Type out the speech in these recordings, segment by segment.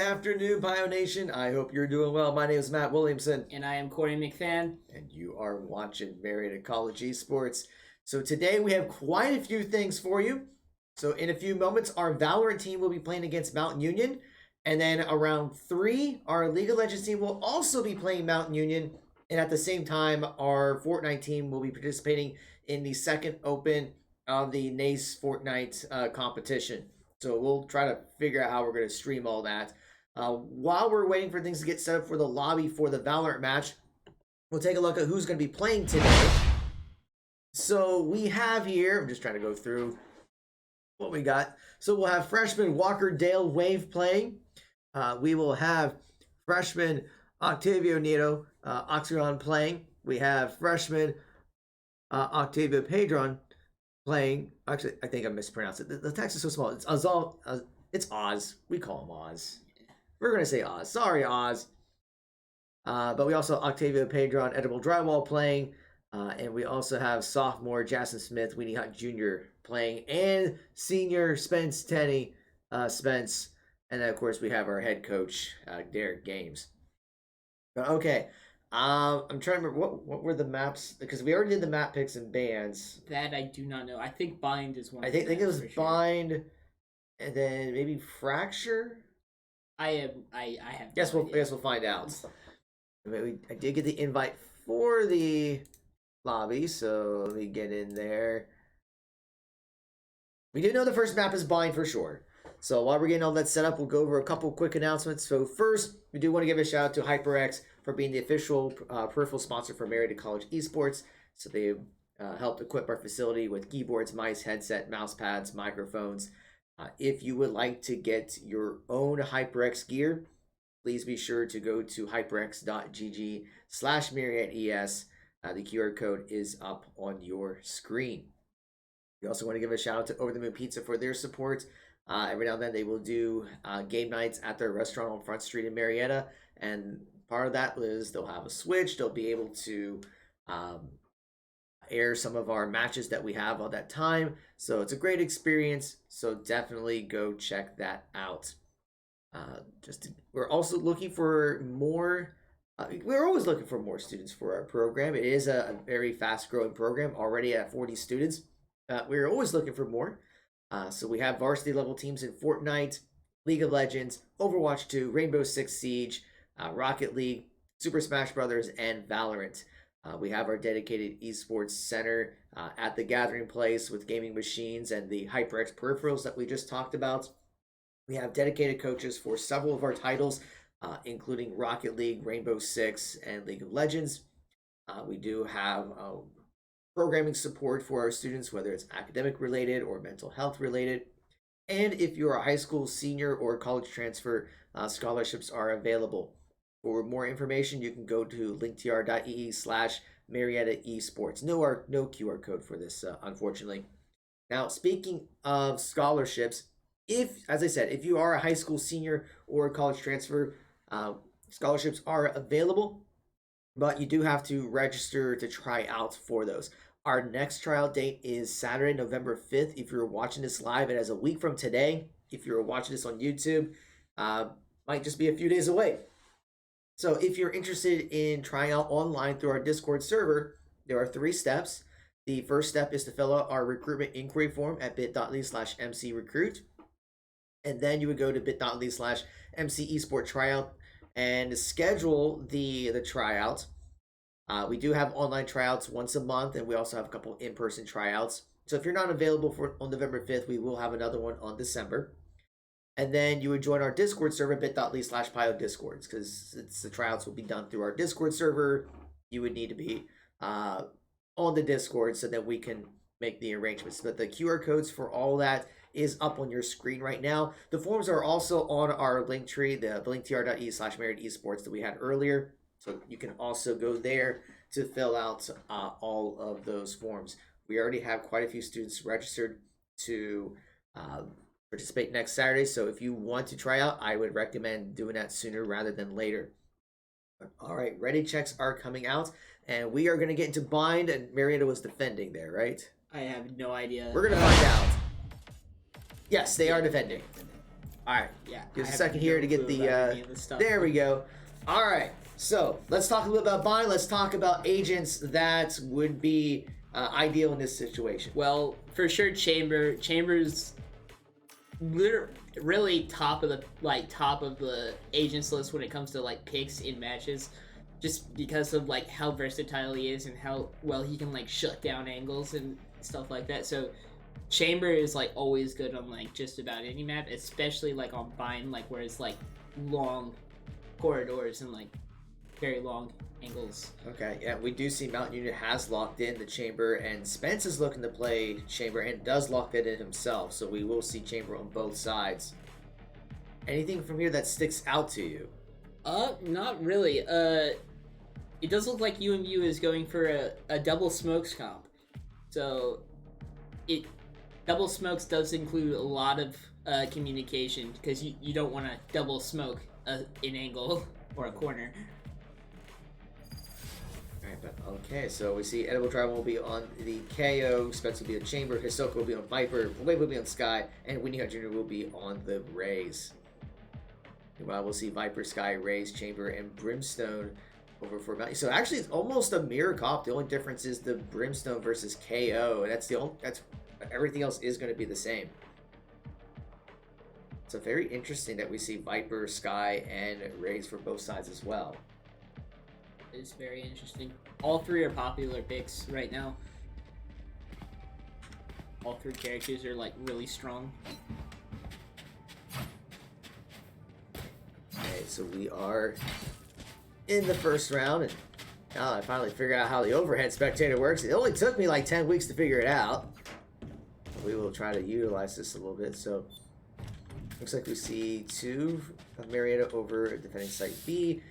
afternoon, Bio Nation. I hope you're doing well. My name is Matt Williamson. And I am Corey McFan. And you are watching Marietta College Esports. So today we have quite a few things for you. So in a few moments, our Valorant team will be playing against Mountain Union. And then around 3, our League of Legends team will also be playing Mountain Union. And at the same time, our Fortnite team will be participating in the second open of the NACE Fortnite competition. So we'll try to figure out how we're going to stream all that. While we're waiting for things to get set up for the lobby for the Valorant match, we'll take a look at who's going to be playing today. So we have here, I'm just trying to go through what we got. So we'll have freshman Walker Dale Wave playing. We will have freshman Octavio Nieto Oxyron playing. We have freshman Octavio Pedron playing. Actually, I think I mispronounced it. The text is so small. It's it's Oz. We call him Oz. We're going to say Oz. Sorry, Oz. But we also Octavio Pedron Edible Drywall playing. And we also have sophomore Jason Smith, Weenie Hut Jr. playing. And senior Spence Tenney Spence. And then, of course, we have our head coach, Derek Games. Okay. I'm trying to remember what were the maps, because we already did the map picks and bans. That I do not know. I think Bind is one. I think it was Bind, sure. And then maybe Fracture. I have. Guess we'll find out. I did get the invite for the lobby, so let me get in there. We do know the first map is Bind for sure. So while we're getting all that set up, we'll go over a couple quick announcements. So first, we do want to give a shout out to HyperX for being the official peripheral sponsor for Marietta College Esports. So they helped equip our facility with keyboards, mice, headset, mouse pads, microphones. If you would like to get your own HyperX gear, please be sure to go to hyperx.gg/MarietteES. The QR code is up on your screen. We also want to give a shout out to Over the Moon Pizza for their support. Every now and then they will do game nights at their restaurant on Front Street in Marietta, and part of that is they'll have a Switch. They'll be able to air some of our matches that we have all that time. So it's a great experience. So definitely go check that out. We're also looking for more. We're always looking for more students for our program. It is a very fast-growing program, already at 40 students. We're always looking for more. So we have varsity level teams in Fortnite, League of Legends, Overwatch 2, Rainbow Six Siege, Rocket League, Super Smash Brothers, and Valorant. We have our dedicated esports center at the Gathering Place with gaming machines and the HyperX peripherals that we just talked about. We have dedicated coaches for several of our titles, including Rocket League, Rainbow Six, and League of Legends. We do have programming support for our students, whether it's academic related or mental health related. And if you're a high school senior or college transfer, scholarships are available. For more information, you can go to linktr.ee/Marietta Esports. No QR code for this, unfortunately. Now, speaking of scholarships, as I said, if you are a high school senior or a college transfer, scholarships are available, but you do have to register to try out for those. Our next tryout date is Saturday, November 5th. If you're watching this live, it is a week from today. If you're watching this on YouTube, might just be a few days away. So if you're interested in trying out online through our Discord server, there are 3 steps. The first step is to fill out our recruitment inquiry form at bit.ly/mcrecruit. And then you would go to bit.ly/mcesporttryout and schedule the tryout. We do have online tryouts once a month, and we also have a couple in-person tryouts. So if you're not available on November 5th, we will have another one on December. And then you would join our Discord server, bit.ly/PioDiscords, because the tryouts will be done through our Discord server. You would need to be on the Discord so that we can make the arrangements. But the QR codes for all that is up on your screen right now. The forms are also on our link tree, the linktr.ee/Marietta Esports that we had earlier. So you can also go there to fill out all of those forms. We already have quite a few students registered to participate next Saturday. So if you want to try out, I would recommend doing that sooner rather than later. All right, ready checks are coming out, and we are going to get into Bind, and Marietta was defending there, right? I have no idea. We're going to find out. Yes, they are defending. All right. Yeah. Give us I a have second no here to get clue the. about any of this stuff. There we go. All right. So let's talk a little about bind. Let's talk about agents that would be ideal in this situation. Well, for sure, Chambers, really top of the agents list when it comes to like picks in matches, just because of like how versatile he is and how well he can like shut down angles and stuff like that. So Chamber is like always good on like just about any map, especially like on bind, like where it's like long corridors and like very long angles. Okay, yeah, we do see Mountain Union has locked in the Chamber, and Spence is looking to play Chamber and does lock it in himself, so we will see Chamber on both sides. Anything from here that sticks out to you? Not really. It does look like UMU is going for a double smokes comp. So, double smokes does include a lot of communication, because you don't want to double smoke an angle or a corner. Alright, but okay, so we see Edible Driver will be on the KO, Spence will be on Chamber, Hisoka will be on Viper, Wave will be on Sky, and Winnie Hart Jr. will be on the Rays. Meanwhile, we'll see Viper, Sky, Rays, Chamber, and Brimstone over for Mountain. So actually, it's almost a mirror comp. The only difference is the Brimstone versus KO, and that's everything else is going to be the same. So very interesting that we see Viper, Sky, and Rays for both sides as well. It's very interesting. All three are popular picks right now. All three characters are like really strong. Okay, so we are in the first round, and now I finally figured out how the overhead spectator works. It only took me like 10 weeks to figure it out. We will try to utilize this a little bit. So looks like we see two of Marietta over defending site B.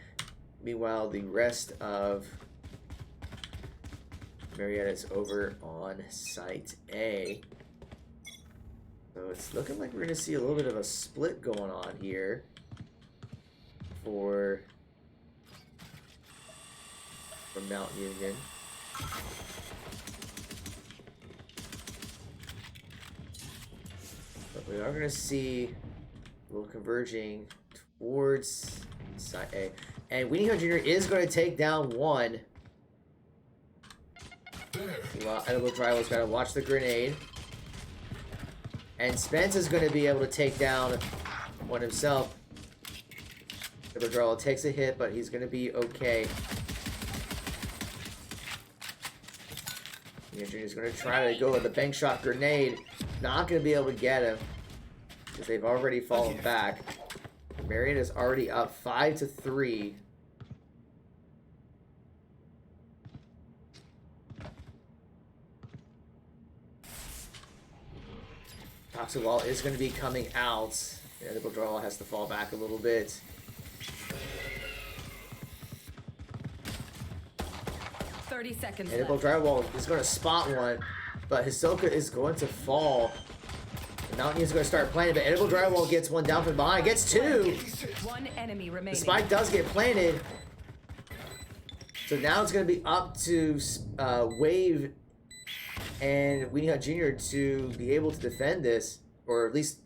Meanwhile, the rest of Marietta is over on site A. So it's looking like we're going to see a little bit of a split going on here for Mount Union. But we are going to see a little converging towards side A. And Winnie Jr. is going to take down one. Well, Edible Drywall's got to watch the grenade. And Spence is going to be able to take down one himself. Edible Drywall takes a hit, but he's going to be okay. Winnie Jr. is going to try to go with the bank shot grenade. Not going to be able to get him, because they've already fallen back. Marietta is already up 5-3. Toxic Wall is going to be coming out. Edible Draw has to fall back a little bit. Edible Drywall is going to spot one, but Hisoka is going to fall. Mountain is going to start planting, but Edible Drywall gets one down from behind. Gets two. One enemy remaining. The spike does get planted. So now it's going to be up to Wave and Weenie Hut Jr. to be able to defend this, or at least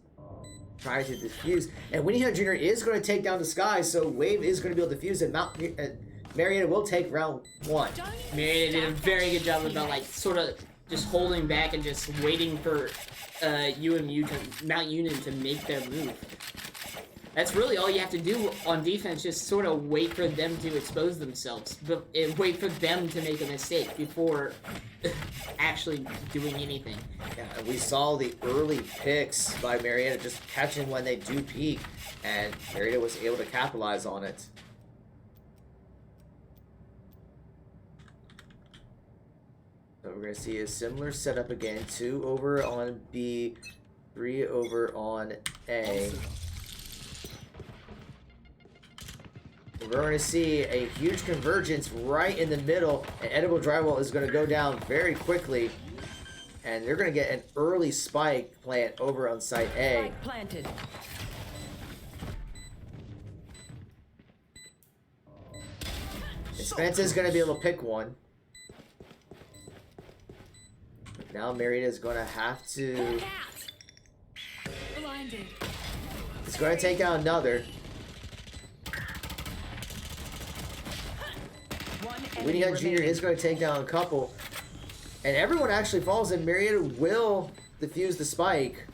try to defuse. And Weenie Hut Jr. is going to take down the Sky, so Wave is going to be able to defuse it. Marietta will take round one. Marietta did a very good job about like sort of just holding back and just waiting for Mount Union to make their move. That's really all you have to do on defense, just sort of wait for them to expose themselves, but wait for them to make a mistake before actually doing anything. Yeah, we saw the early picks by Marietta just catching when they do peak, and Marietta was able to capitalize on it. So we're going to see a similar setup again. 2 over on B, 3 over on A. We're going to see a huge convergence right in the middle, and Edible Drywall is going to go down very quickly, and they're going to get an early spike plant over on site A. Spike planted. And Spence is going to be able to pick one. Now Marietta is going to have to He's going to take down another. Winnie Jr. is going to take down a couple. And everyone actually falls, and Marietta will defuse the spike.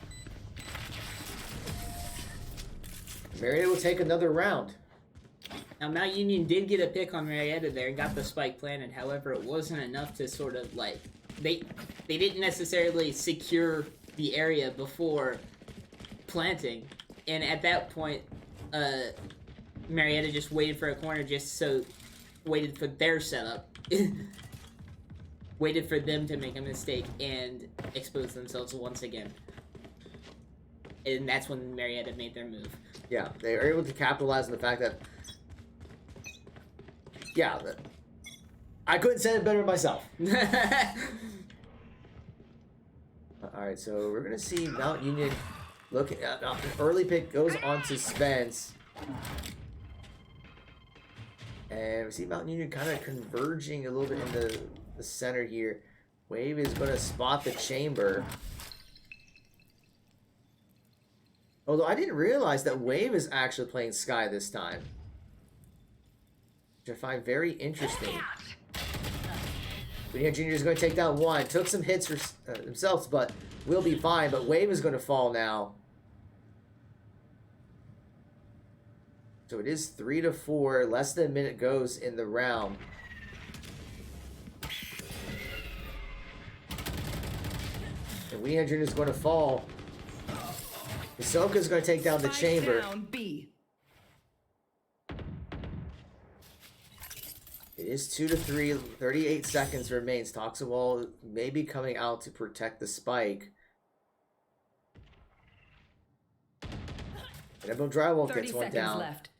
Marietta will take another round. Now, Mount Union did get a pick on Marietta there and got the spike planted. However, it wasn't enough to sort of, like... They didn't necessarily secure the area before planting. And at that point, Marietta just waited for a corner waited for their setup. Waited for them to make a mistake and expose themselves once again. And that's when Marietta made their move. Yeah, they were able to capitalize on the fact that... Yeah, I couldn't say it better myself. Alright, so we're going to see Mount Union looking at an early pick goes on to Spence. And we see Mount Union kind of converging a little bit in the center here. Wave is going to spot the chamber. Although I didn't realize that Wave is actually playing Sky this time. Which I find very interesting. Winnie Jr. is going to take down one. Took some hits for themselves, but will be fine. But Wave is going to fall now. So it is 3-4. Less than a minute goes in the round. And Winnie Jr. is going to fall. Hisoka is going to take down the chamber. It is 2-3. 38 seconds remains. Toxawall may be coming out to protect the spike. And Emerald Drywall gets one down. Left.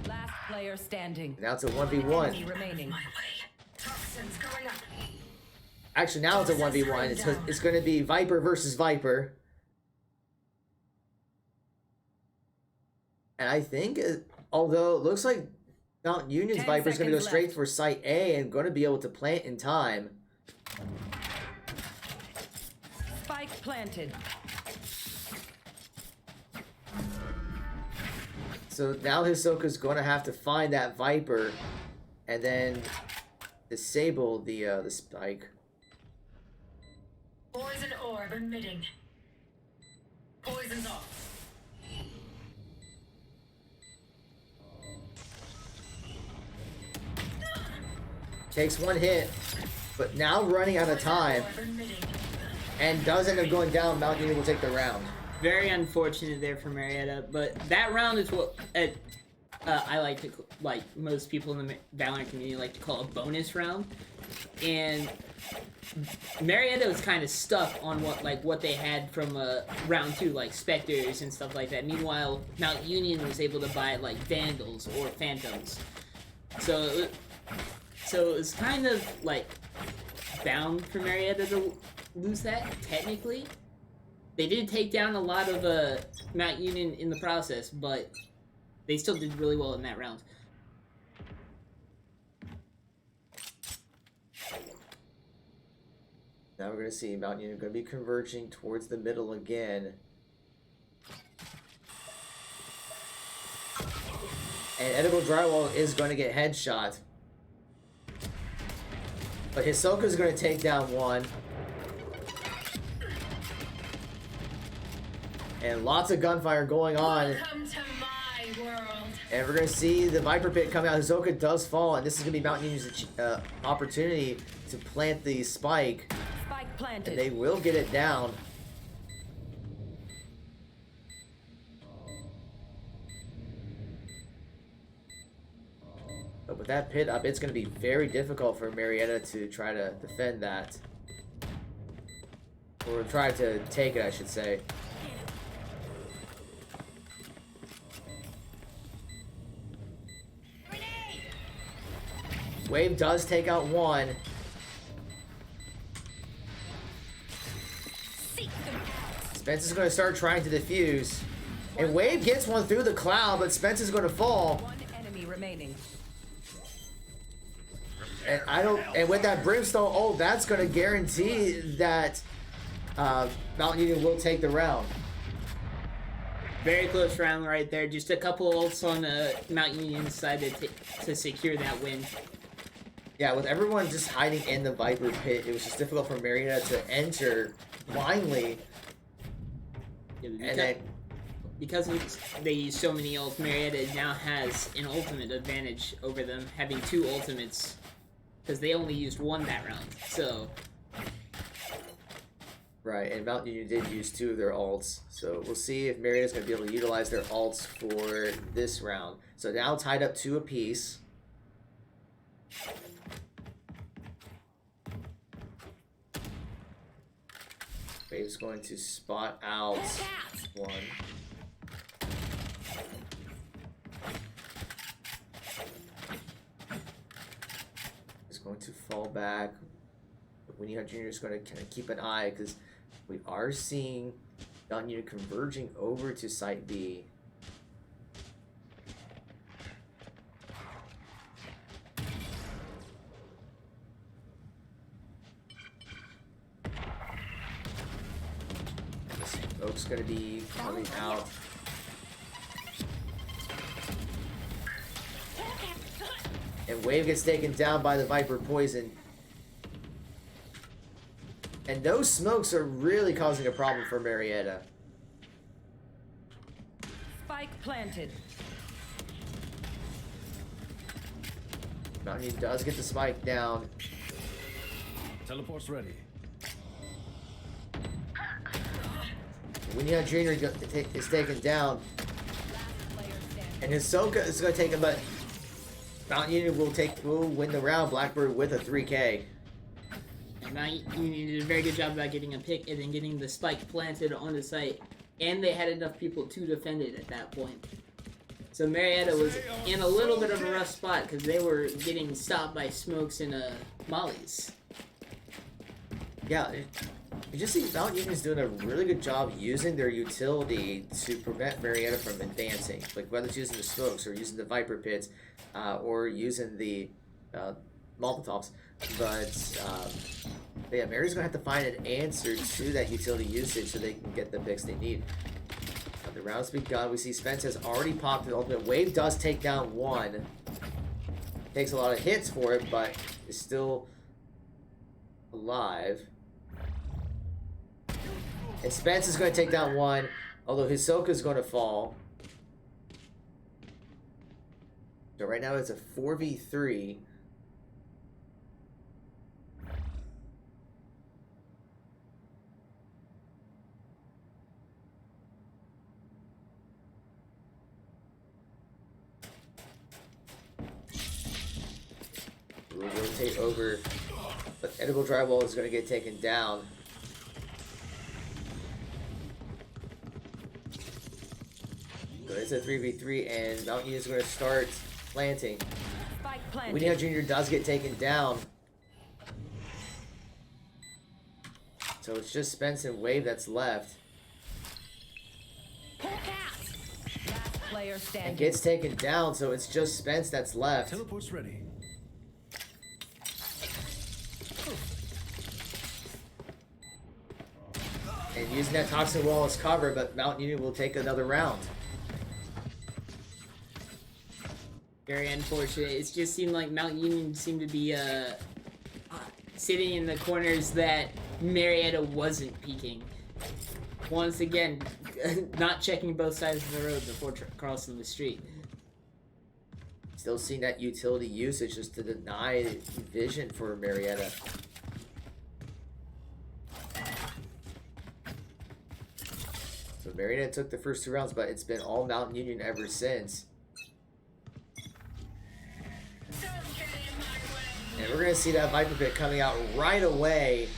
Last player standing. Now it's a 1v1. Remaining. Actually, now it's a 1v1. It's going to be Viper versus Viper. And I think, although it looks like Mount Union's Viper is going to go straight for Site A and going to be able to plant in time. Spike planted. So now Hisoka's going to have to find that Viper and then disable the spike. Poison orb emitting. Poison's off. Takes one hit, but now running out of time and does end up going down. Mount Union will take the round. Very unfortunate there for Marietta, but that round is what I like to, like most people in the Valorant community like to call a bonus round. And Marietta was kind of stuck on what they had from round 2, like Spectres and stuff like that. Meanwhile, Mount Union was able to buy like Vandals or Phantoms. So it was kind of like bound for Marietta to lose that, technically. They did take down a lot of Mount Union in the process, but they still did really well in that round. Now we're going to see Mount Union going to be converging towards the middle again. And Edible Drywall is going to get headshot. But Hisoka's going to take down one. And lots of gunfire going on. Welcome to my world. And we're going to see the Viper Pit come out. Hisoka does fall, and this is going to be Mount Union's opportunity to plant the spike. Spike planted. And they will get it down. But with that pit up, it's going to be very difficult for Marietta to try to defend that. Or try to take it, I should say. Wave does take out one. Spence is going to start trying to defuse. And Wave gets one through the cloud, but Spence is going to fall. One enemy remaining. And with that brimstone, oh, that's going to guarantee that Mount Union will take the round. Very close round right there. Just a couple ults on Mount Union's side to secure that win. Yeah, with everyone just hiding in the Viper pit, it was just difficult for Marietta to enter blindly. Yeah, because they use so many ults, Marietta now has an ultimate advantage over them, having 2 ultimates, because they only used 1 that round. So. Right, and Mount Union did use 2 of their ults, so we'll see if Marietta's going to be able to utilize their ults for this round. So now tied up 2 apiece. Wave's going to spot out 1. Is going to fall back. Winnie Hunt Jr. is going to kind of keep an eye because we are seeing Mount Union converging over to Site B. Smoke's going to be coming out. And Wave gets taken down by the Viper Poison. And those smokes are really causing a problem for Marietta. Spike planted. Mountain Union does get the spike down. Teleport's ready. Winnie Hunt Jr. is taken down. And Hisoka is going to take him, but Mountain Union will win the round. Blackbird with a 3K. And Mount Union did a very good job about getting a pick and then getting the spike planted on the site. And they had enough people to defend it at that point. So Marietta was in a little bit of a rough spot because they were getting stopped by smokes and mollies. Yeah, you just see Mount Union's doing a really good job using their utility to prevent Marietta from advancing. Like whether it's using the smokes or using the Viper pits or using the Molotovs. But yeah, Marietta's going to have to find an answer to that utility usage so they can get the picks they need. The round's begun. We see Spence has already popped the ultimate. Wave does take down 1. Takes a lot of hits for it, but is still alive. And Spence is going to take down 1, although Hisoka is going to fall. So right now it's a 4v3. We'll rotate over, but Edible Drywall is going to get taken down. So it's a 3v3, and Mount Union is going to start planting. Spike planted. Winnie Hunt Jr. does get taken down. So it's just Spence and Wave that's left. Last player standing. And gets taken down, so it's just Spence that's left. Teleport's ready. And using that Toxic Wall as cover, but Mount Union will take another round. Very unfortunate. It just seemed like Mount Union seemed to be sitting in the corners that Marietta wasn't peeking. Once again, not checking both sides of the road before crossing the street. Still seeing that utility usage just to deny vision for Marietta. So Marietta took the first 2 rounds, but it's been all Mountain Union ever since. And we're going to see that Viper Pit coming out right away.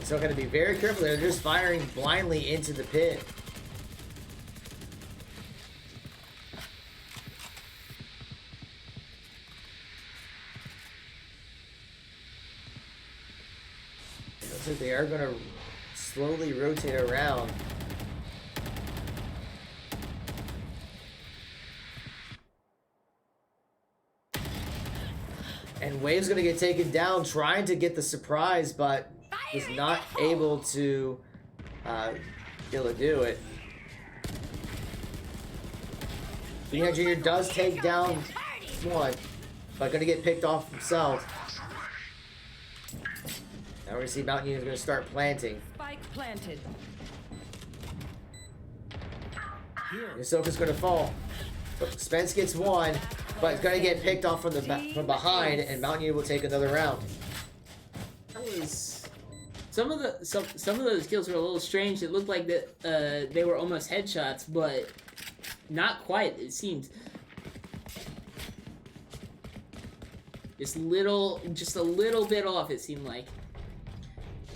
So going to be very careful. They're just firing blindly into the pit. It looks like they are going to slowly rotate around. And Wave's gonna get taken down, trying to get the surprise, but was not able to be able to do it. Vina Jr. does take down one, but gonna get picked off himself. Now we're gonna see Mountain Union's gonna start planting. Spike planted. Hisoka's gonna fall. But Spence gets one, but it's gonna get picked off from behind, and Mountain Union will take another round. That was some of those kills were a little strange. It looked like that they were almost headshots, but not quite. It seemed just a little bit off. It seemed like.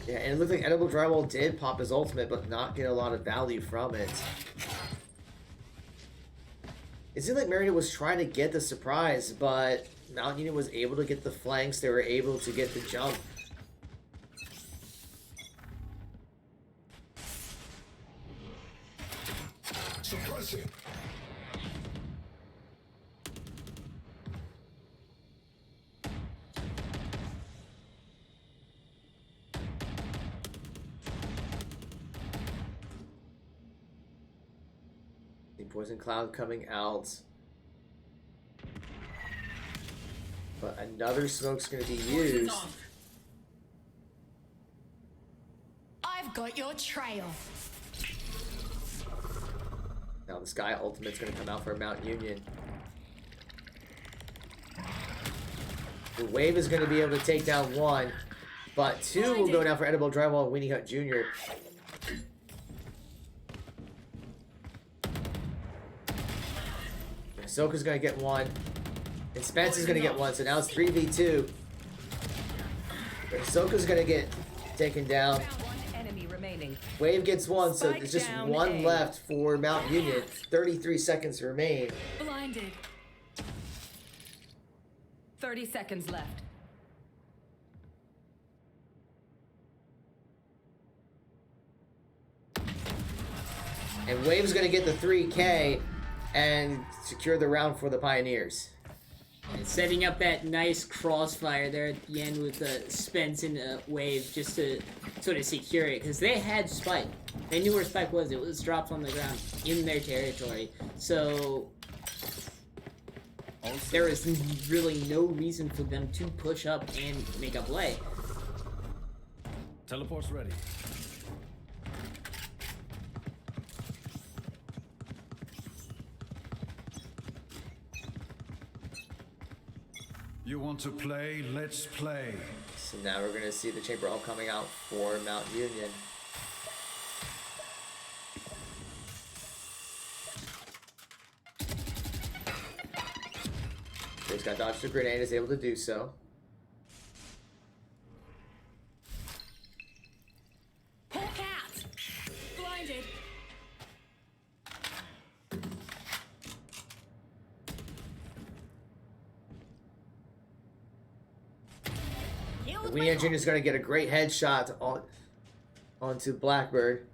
Yeah, and it looked like Edible Drywall did pop his ultimate, but not get a lot of value from it. It seemed like Marietta was trying to get the surprise, but Mountain Union was able to get the flanks. They were able to get the jump. Suppressing. Poison Cloud coming out. But another smoke's going to be used. I've got your trail. Now the Sky Ultimate's going to come out for Mount Union. The Wave is going to be able to take down one, but two will go down for Edible Drywall and Weenie Hut Jr. Hisoka's gonna get one, and Spence is gonna get one, so now it's 3v2. But Hisoka's gonna get taken down. One enemy remaining. Wave gets one, so Spike there's just down one A. left for Mount Union. 33 seconds remain. Blinded. 30 seconds left. And Wave's gonna get the 3K and secure the round for the Pioneers. And setting up that nice crossfire there at the end with Spence and Wave just to sort of secure it, because they had Spike. They knew where Spike was. It was dropped on the ground in their territory. So there is really no reason for them to push up and make a play. Teleport's ready. You want to play? Let's play. So now we're gonna see the Chamber all coming out for Mount Union. He's got dodged the grenade, is able to do so. Hawk out. Blinded. The Weenie Jr. is gonna get a great headshot onto Blackbird.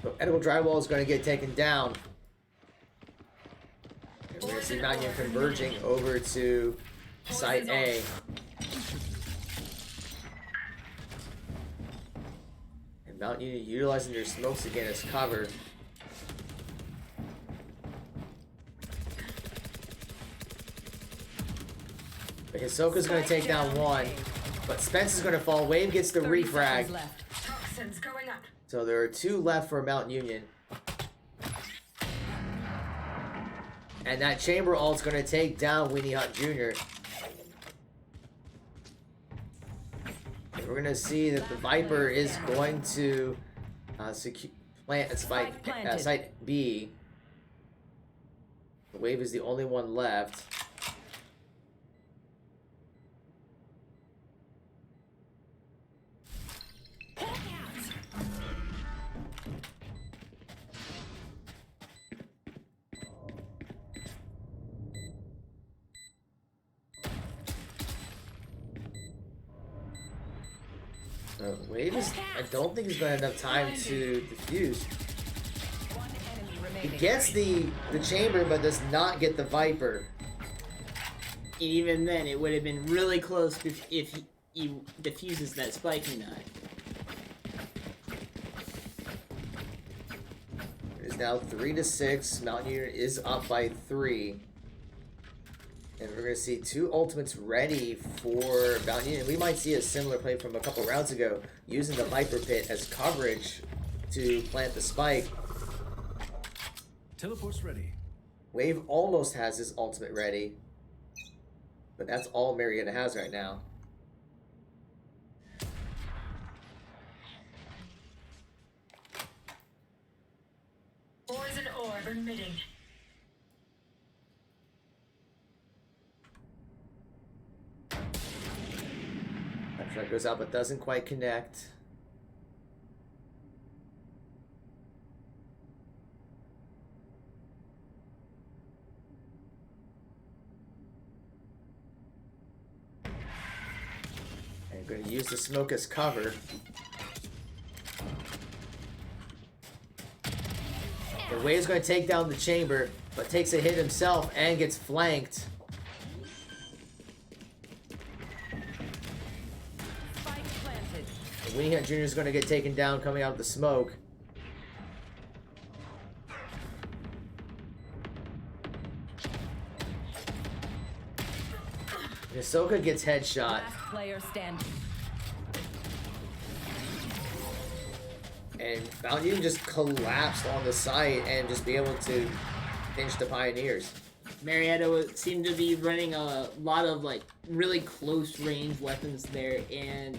But Edible Drywall is gonna get taken down. And we're gonna see Mount Union converging over to Site A. And Mount Union utilizing their smokes again as cover. But Hisoka's gonna take down one, but Spence is gonna fall. Wave gets the 30 refrag. seconds left. Toxins going up. So there are two left for Mount Union. And that Chamber ult's gonna take down Weenie Hut Jr. And we're gonna see that the Viper is going to plant at Site B. The Wave is the only one left. Wave is, I don't think he's going to have enough time to defuse. One enemy He remaining. gets the chamber, but does not get the Viper. Even then, it would have been really close if he defuses that spiking knife. It is now 3-6. Mountain Union is up by 3. And we're going to see 2 ultimates ready for Mountain Union. We might see a similar play from a couple rounds ago, using the Viper Pit as coverage to plant the spike. Teleport's ready. Wave almost has his ultimate ready. But that's all Marietta has right now. Poison orb emitting. That shot goes out but doesn't quite connect. And going to use the smoke as cover. The Wave's going to take down the chamber, but takes a hit himself and gets flanked. Spike planted. Winnie Hunt Jr. is going to get taken down coming out of the smoke. Ahsoka gets headshot. Last player standing. And Mountain Union just collapsed on the site and just be able to finish the Pioneers. Marietta seemed to be running a lot of like really close range weapons there, and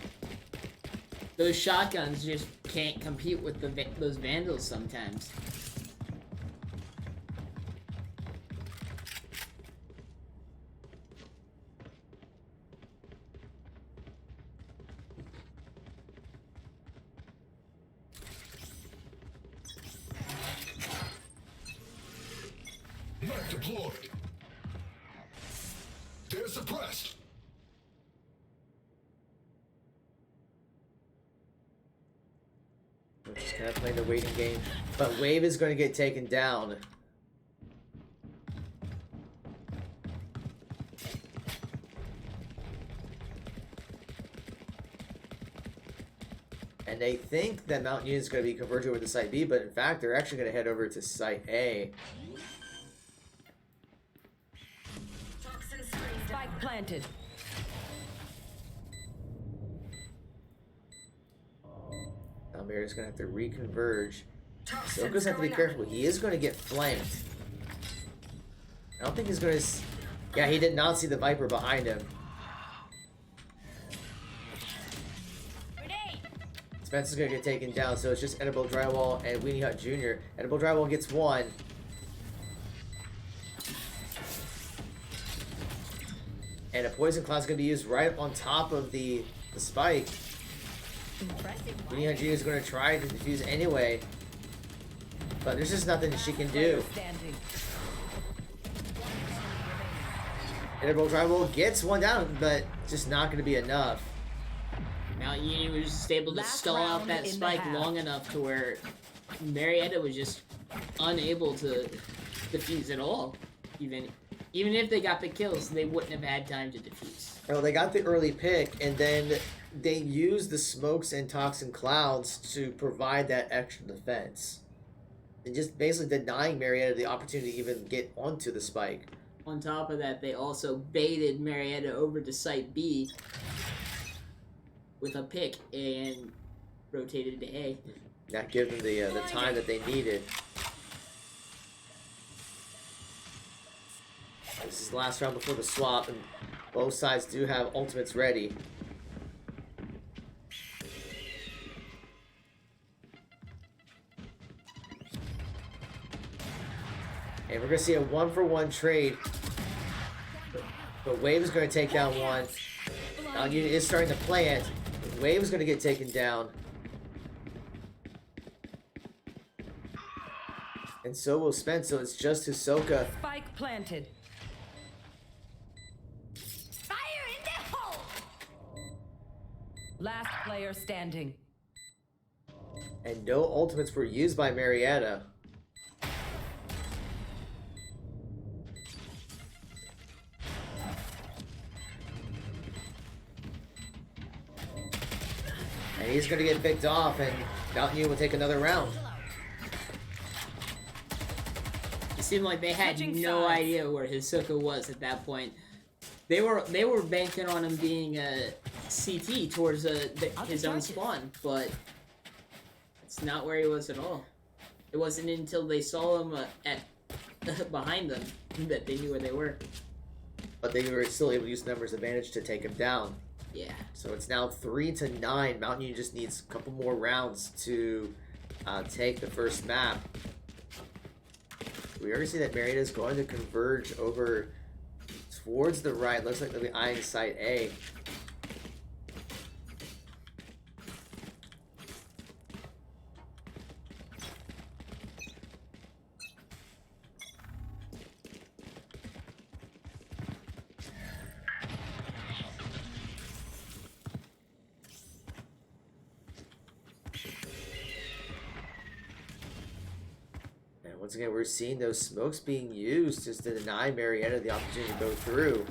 those shotguns just can't compete with those Vandals sometimes. Map deployed. They're suppressed. We're just kind of playing the waiting game. But Wave is going to get taken down. And they think that Mountain Union is going to be converged over to Site B, but in fact, they're actually going to head over to Site A. Toxin screen down. Spike planted. Almira's going to have to reconverge. Toxins Soka's have to be going up. careful. He is going to get flanked. I don't think he's going to... Yeah, he did not see the Viper behind him. Grenade. Spencer's going to get taken down, so it's just Edible Drywall and Weenie Hut Jr. Edible Drywall gets one. And a Poison Cloud's going to be used right on top of the spike. Impressive. Weenie Hut Jr. is going to try to defuse anyway. But there's just nothing that she can do. Standing. Edible Drywall gets one down, but just not going to be enough. Mountain Union was just able to Last stall out round that in the spike half. long enough to where Marietta was just unable to defuse at all. Even if they got the kills, they wouldn't have had time to defuse. Well, they got the early pick, and then they used the smokes and toxin clouds to provide that extra defense. And just basically denying Marietta the opportunity to even get onto the spike. On top of that, they also baited Marietta over to Site B with a pick and rotated to A. Not give them the time that they needed. This is the last round before the swap, and both sides do have ultimates ready. And we're going to see a 1-for-1 trade. But Wave is going to take down one. Mountain Union is starting to plant. Wave is going to get taken down. And so will Spence, so it's just Hisoka. Spike planted. Fire in the hole. Last player standing. And no ultimates were used by Marietta. he's going to get picked off, and Mountain Union will take another round. It seemed like they had Switching no sides. idea where Hisoka was at that point. They were banking on him being a CT towards his own spawn, but it's not where he was at all. It wasn't until they saw him behind them that they knew where they were. But they were still able to use numbers advantage to take him down. Yeah. So it's now 3-9. Mountain Union just needs a couple more rounds to take the first map. We already see that Marietta is going to converge over towards the right. Looks like they'll be eyeing site A. Once again, we're seeing those smokes being used just to deny Marietta the opportunity to go through.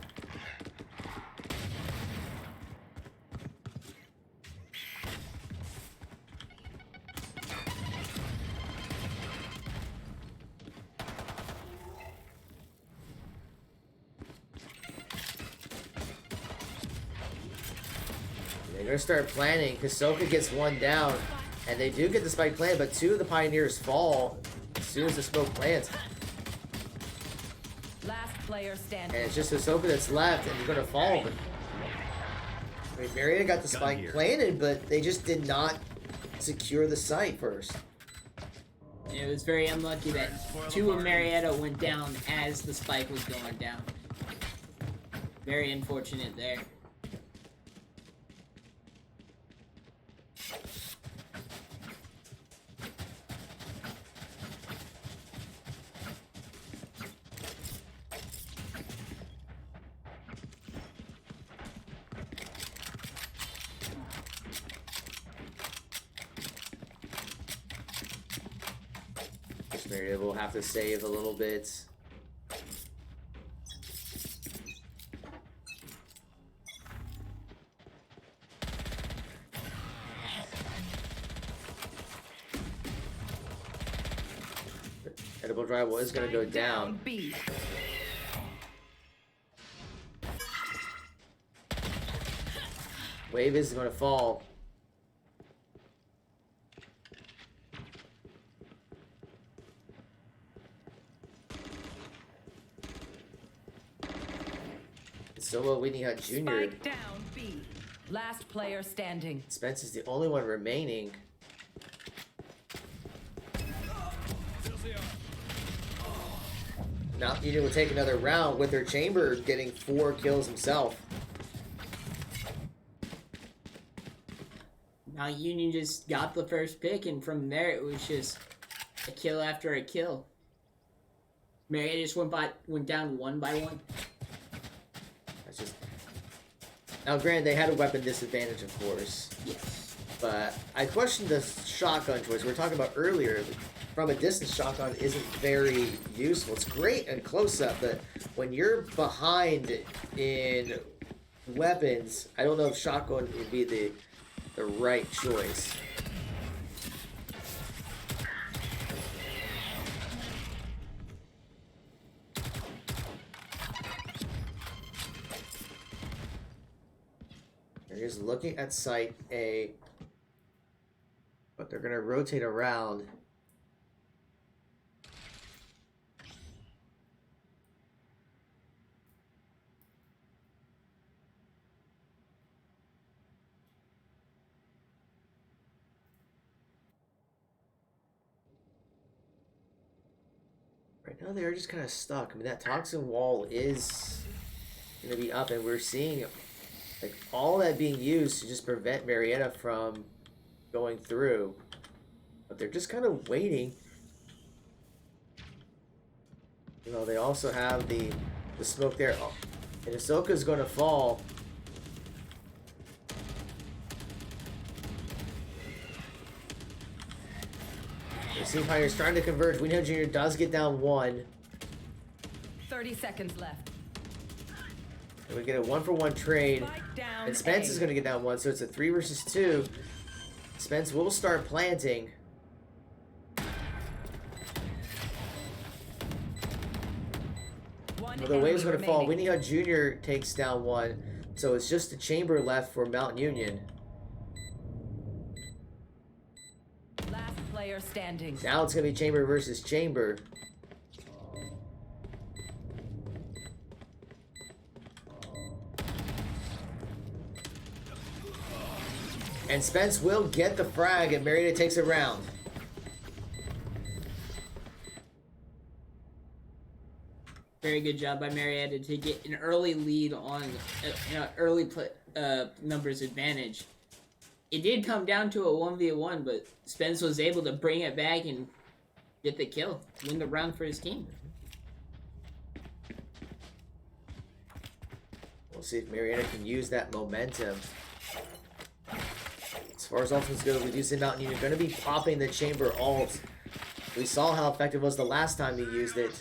They're going to start planning. Hisoka gets one down, and they do get the spike planted, but two of the Pioneers fall as soon as the smoke plants. Last player standing. And it's just Hisoka that's left, and he's going to fall. I mean, Marietta got the spike planted, but they just did not secure the site first. And it was very unlucky that two of Marietta went down as the spike was going down. Very unfortunate there. Marietta will have to save a little bit. Edible Drive was going to go down. B. Wave is going to fall. Solo Whitney Hut Jr. Spike down B. Last player standing. Spence is the only one remaining. Now Union will take another round with their Chamber getting 4 kills himself. Now Union just got the first pick, and from there it was just a kill after a kill. Marietta just went down one by one. That's just... Now granted, they had a weapon disadvantage, of course. Yes. But I questioned the shotgun choice we were talking about earlier. From a distance, shotgun isn't very useful. It's great and close up, but when you're behind in weapons, I don't know if shotgun would be the right choice. They're just looking at site A, but they're going to rotate around. Right now they're just kind of stuck. I mean, that toxin wall is going to be up, and we're seeing like all that being used to just prevent Marietta from going through. But they're just kind of waiting. You know, they also have the smoke there. Oh, and Ahsoka's going to fall. You see Pioneers trying to converge. We know Junior does get down one. 30 seconds left. And we get a 1-for-1 trade. Spike down And Spence A. is going to get down one, so it's a 3 versus 2. Spence will start planting. One Well, the wave's enemy going to fall. remaining. Winnie Jr. takes down one. So it's just the chamber left for Mount Union. Last player standing. Now it's going to be chamber versus chamber. And Spence will get the frag, and Marietta takes a round. Very good job by Marietta to get an early lead on early numbers advantage. It did come down to a 1v1, but Spence was able to bring it back and get the kill, win the round for his team. We'll see if Marietta can use that momentum. As far as ultimates go, we do see Mountain Union going to be popping the chamber ult. We saw how effective it was the last time he used it.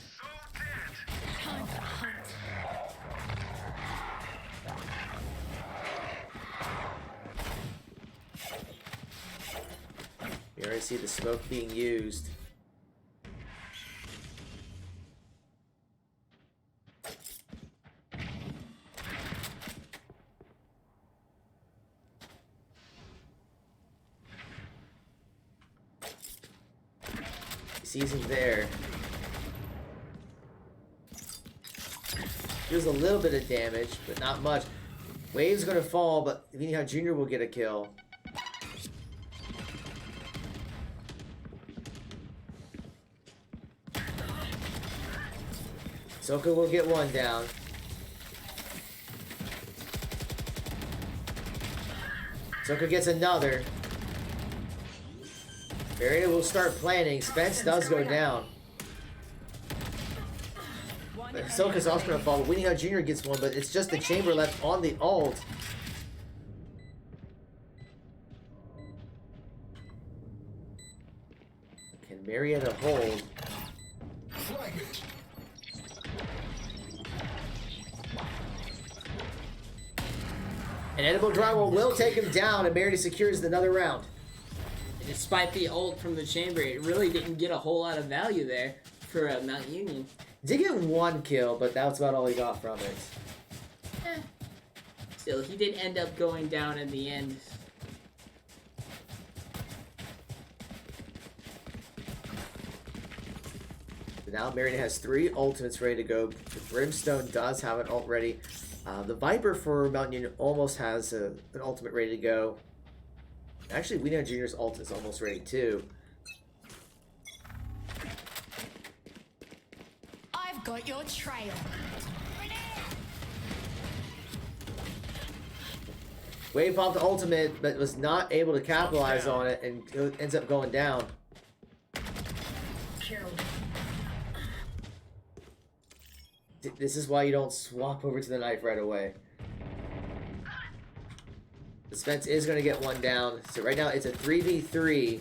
Time to hunt. We already see the smoke being used. He sees him there. Deals a little bit of damage, but not much. Wave's gonna fall, but Vinny Jr. will get a kill. Soka will get one down. Soka gets another. Marietta will start planning. Spence does go down. One Soka's also gonna fall, but Winnie Jr. gets one, but it's just the chamber left on the ult. Can Marietta hold? An edible drywall will take him down, and Marietta secures another round. Despite the ult from the chamber, it really didn't get a whole lot of value there for Mount Union. Did get one kill, but that's about all he got from it. Still, he did end up going down in the end. Now Marietta has 3 ultimates ready to go. The Brimstone does have an ult ready. The Viper for Mountain Union almost has an ultimate ready to go. Actually, We Know Junior's ult is almost ready too. I've got your trail. Wave popped the ultimate, but was not able to capitalize on it and ends up going down. Killed. This is why you don't swap over to the knife right away. The Spence is going to get one down. So right now it's a 3v3.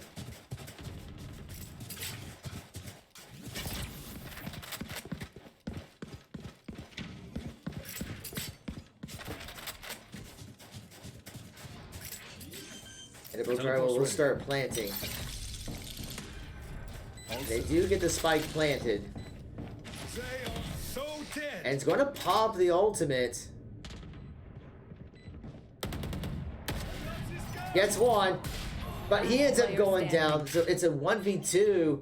Edible Tribal will start planting. They do get the spike planted. They are so dead. And it's going to pop the ultimate. Gets one. But he ends up going down. So it's a 1v2.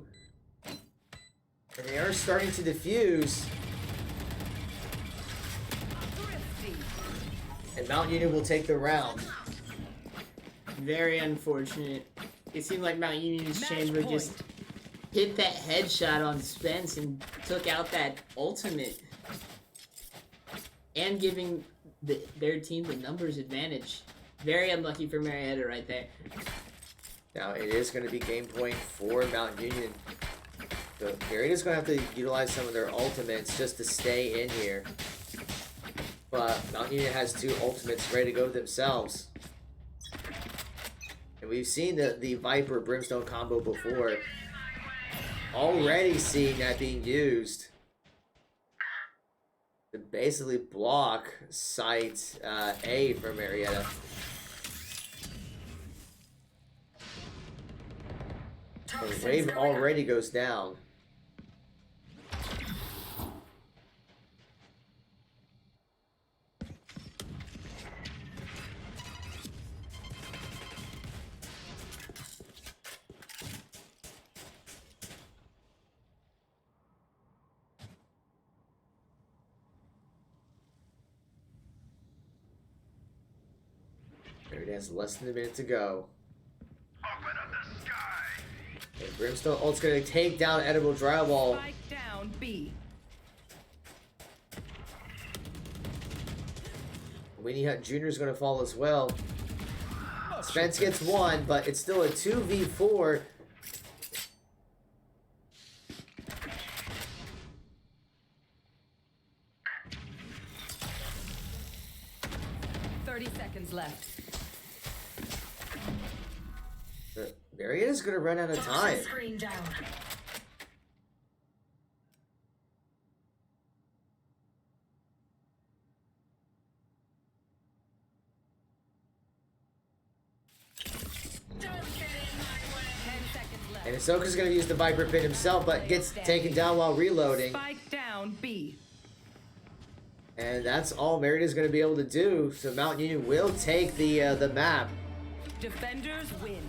And they are starting to defuse. And Mount Union will take the round. Very unfortunate. It seemed like Mount Union's Match chamber point. just hit that headshot on Spence and took out that ultimate. And giving their team the numbers advantage. Very unlucky for Marietta right there. Now it is going to be game point for Mount Union. So Marietta's going to have to utilize some of their ultimates just to stay in here. But Mount Union has 2 ultimates ready to go themselves. And we've seen the Viper Brimstone combo before. Already seeing that being used to basically block site A for Marietta. The wave already goes down. There it is, less than a minute to go. Open up the sky. And Brimstone ult's gonna take down Edible Drywall. Spike down B. Winnie Hut Jr. is gonna fall as well. Spence gets one, but it's still a 2v4. Left. Marietta's gonna run out of time. Screen down. Don't get in my way. 10 seconds left. And Ahsoka's gonna use the Viper Pit himself, but gets taken down while reloading. Spike down B. And that's all Marietta's gonna be able to do. So Mount Union will take the map. Defenders win.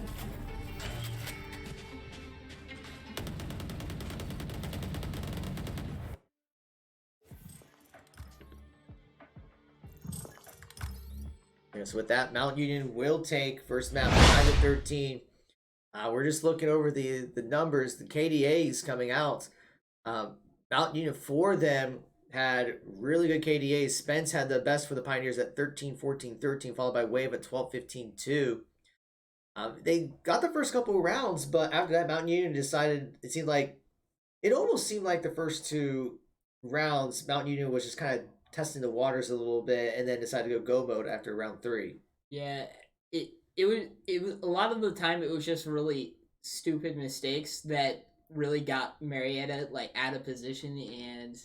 Yes, with that, Mount Union will take first map 9-13. We're just looking over the numbers, the KDAs coming out. Mount Union, for them, had really good KDAs. Spence had the best for the Pioneers at 13-14-13, followed by Wave at 12-15-2. They got the first couple of rounds, but after that, Mount Union decided, it almost seemed like the first two rounds, Mount Union was just kind of testing the waters a little bit, and then decided to go mode after round 3. Yeah, it was a lot of the time it was just really stupid mistakes that really got Marietta like out of position and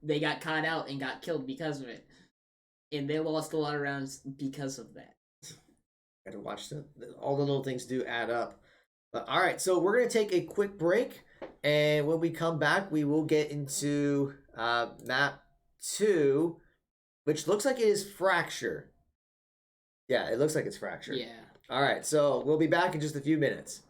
they got caught out and got killed because of it, and they lost a lot of rounds because of that. Got to watch all the little things do add up. But all right, so we're gonna take a quick break, and when we come back, we will get into map 2, which looks like it is Fracture. Yeah, it looks like it's Fracture. Yeah. All right, so we'll be back in just a few minutes.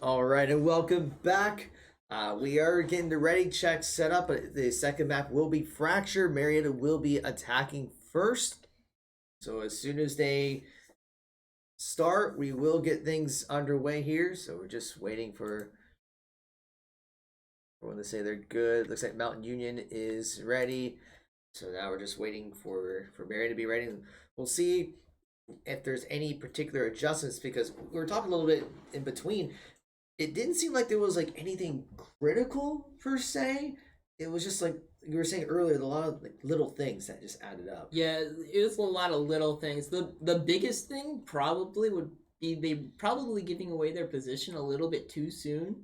All right, and welcome back. We are getting the ready check set up. But the second map will be Fracture. Marietta will be attacking first. So as soon as they start, we will get things underway here. So we're just waiting for when they say they're good. Looks like Mountain Union is ready. So now we're just waiting for Marietta to be ready. We'll see if there's any particular adjustments, because we were talking a little bit in between. It didn't seem like there was like anything critical per se. It was just like you were saying earlier, a lot of like little things that just added up. Yeah, it was a lot of little things. The biggest thing probably would be they probably giving away their position a little bit too soon.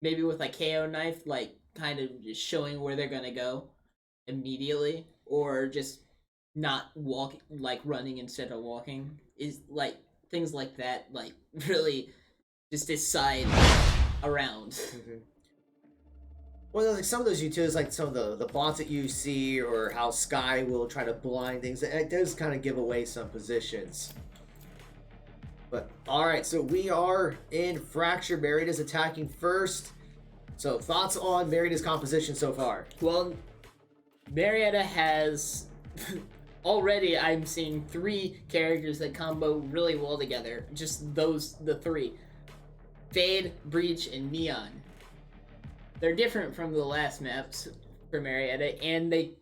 Maybe with like KO knife, like kind of just showing where they're gonna go immediately, or just not walking, like running instead of walking, is like things like that, like really just decide around. Mm-hmm. Well, like some of those utilities, like some of the bots that you see, or how Sky will try to blind things, it does kind of give away some positions. But all right, so we are in Fracture. Marietta's attacking first. So thoughts on Marietta's composition so far? Well, Marietta has already, I'm seeing 3 characters that combo really well together. Just the 3. Fade, Breach, and Neon. They're different from the last maps for Marietta, and they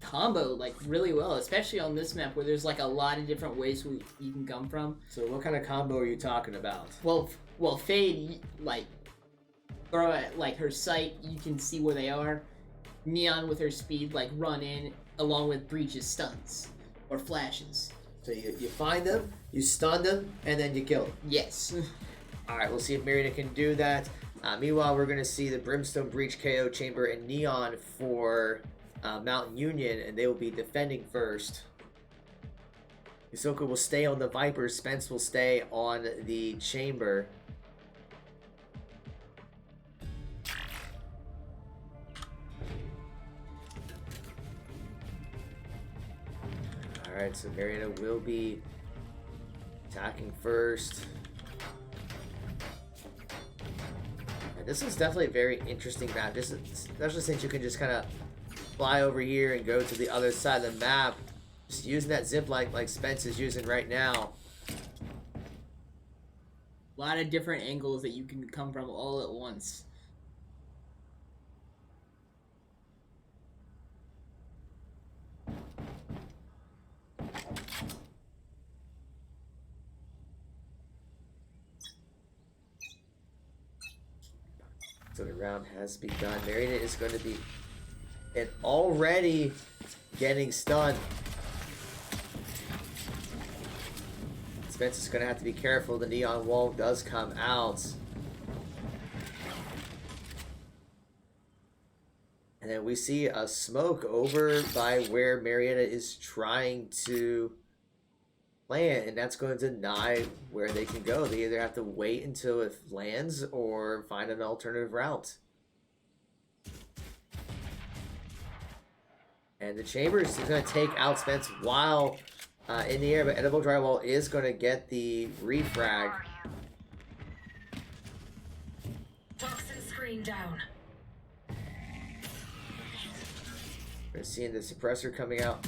combo like really well, especially on this map where there's like a lot of different ways you can come from. So what kind of combo are you talking about? Well, Fade, like throw at like her sight, you can see where they are. Neon with her speed, like run in, along with Breach's stuns or flashes. So you find them, you stun them, and then you kill them. Yes. All right, we'll see if Marietta can do that. Meanwhile, we're going to see the Brimstone, Breach, KO, Chamber, and Neon for Mountain Union, and they will be defending first. Hisoka will stay on the Viper. Spence will stay on the Chamber. Alright, so Marietta will be attacking first. And this is definitely a very interesting map. This is, especially since you can just kind of fly over here and go to the other side of the map. Just using that zip line like Spence is using right now. A lot of different angles that you can come from all at once. So the round has begun. Marietta is going to be already getting stunned. Spence is going to have to be careful. The neon wall does come out. And then we see a smoke over by where Marietta is trying to plant, and that's going to deny where they can go. They either have to wait until it lands or find an alternative route. And the Chamber is going to take out Spence while in the air, but Edible Drywall is going to get the refrag. Toxin screen down. We're seeing the suppressor coming out.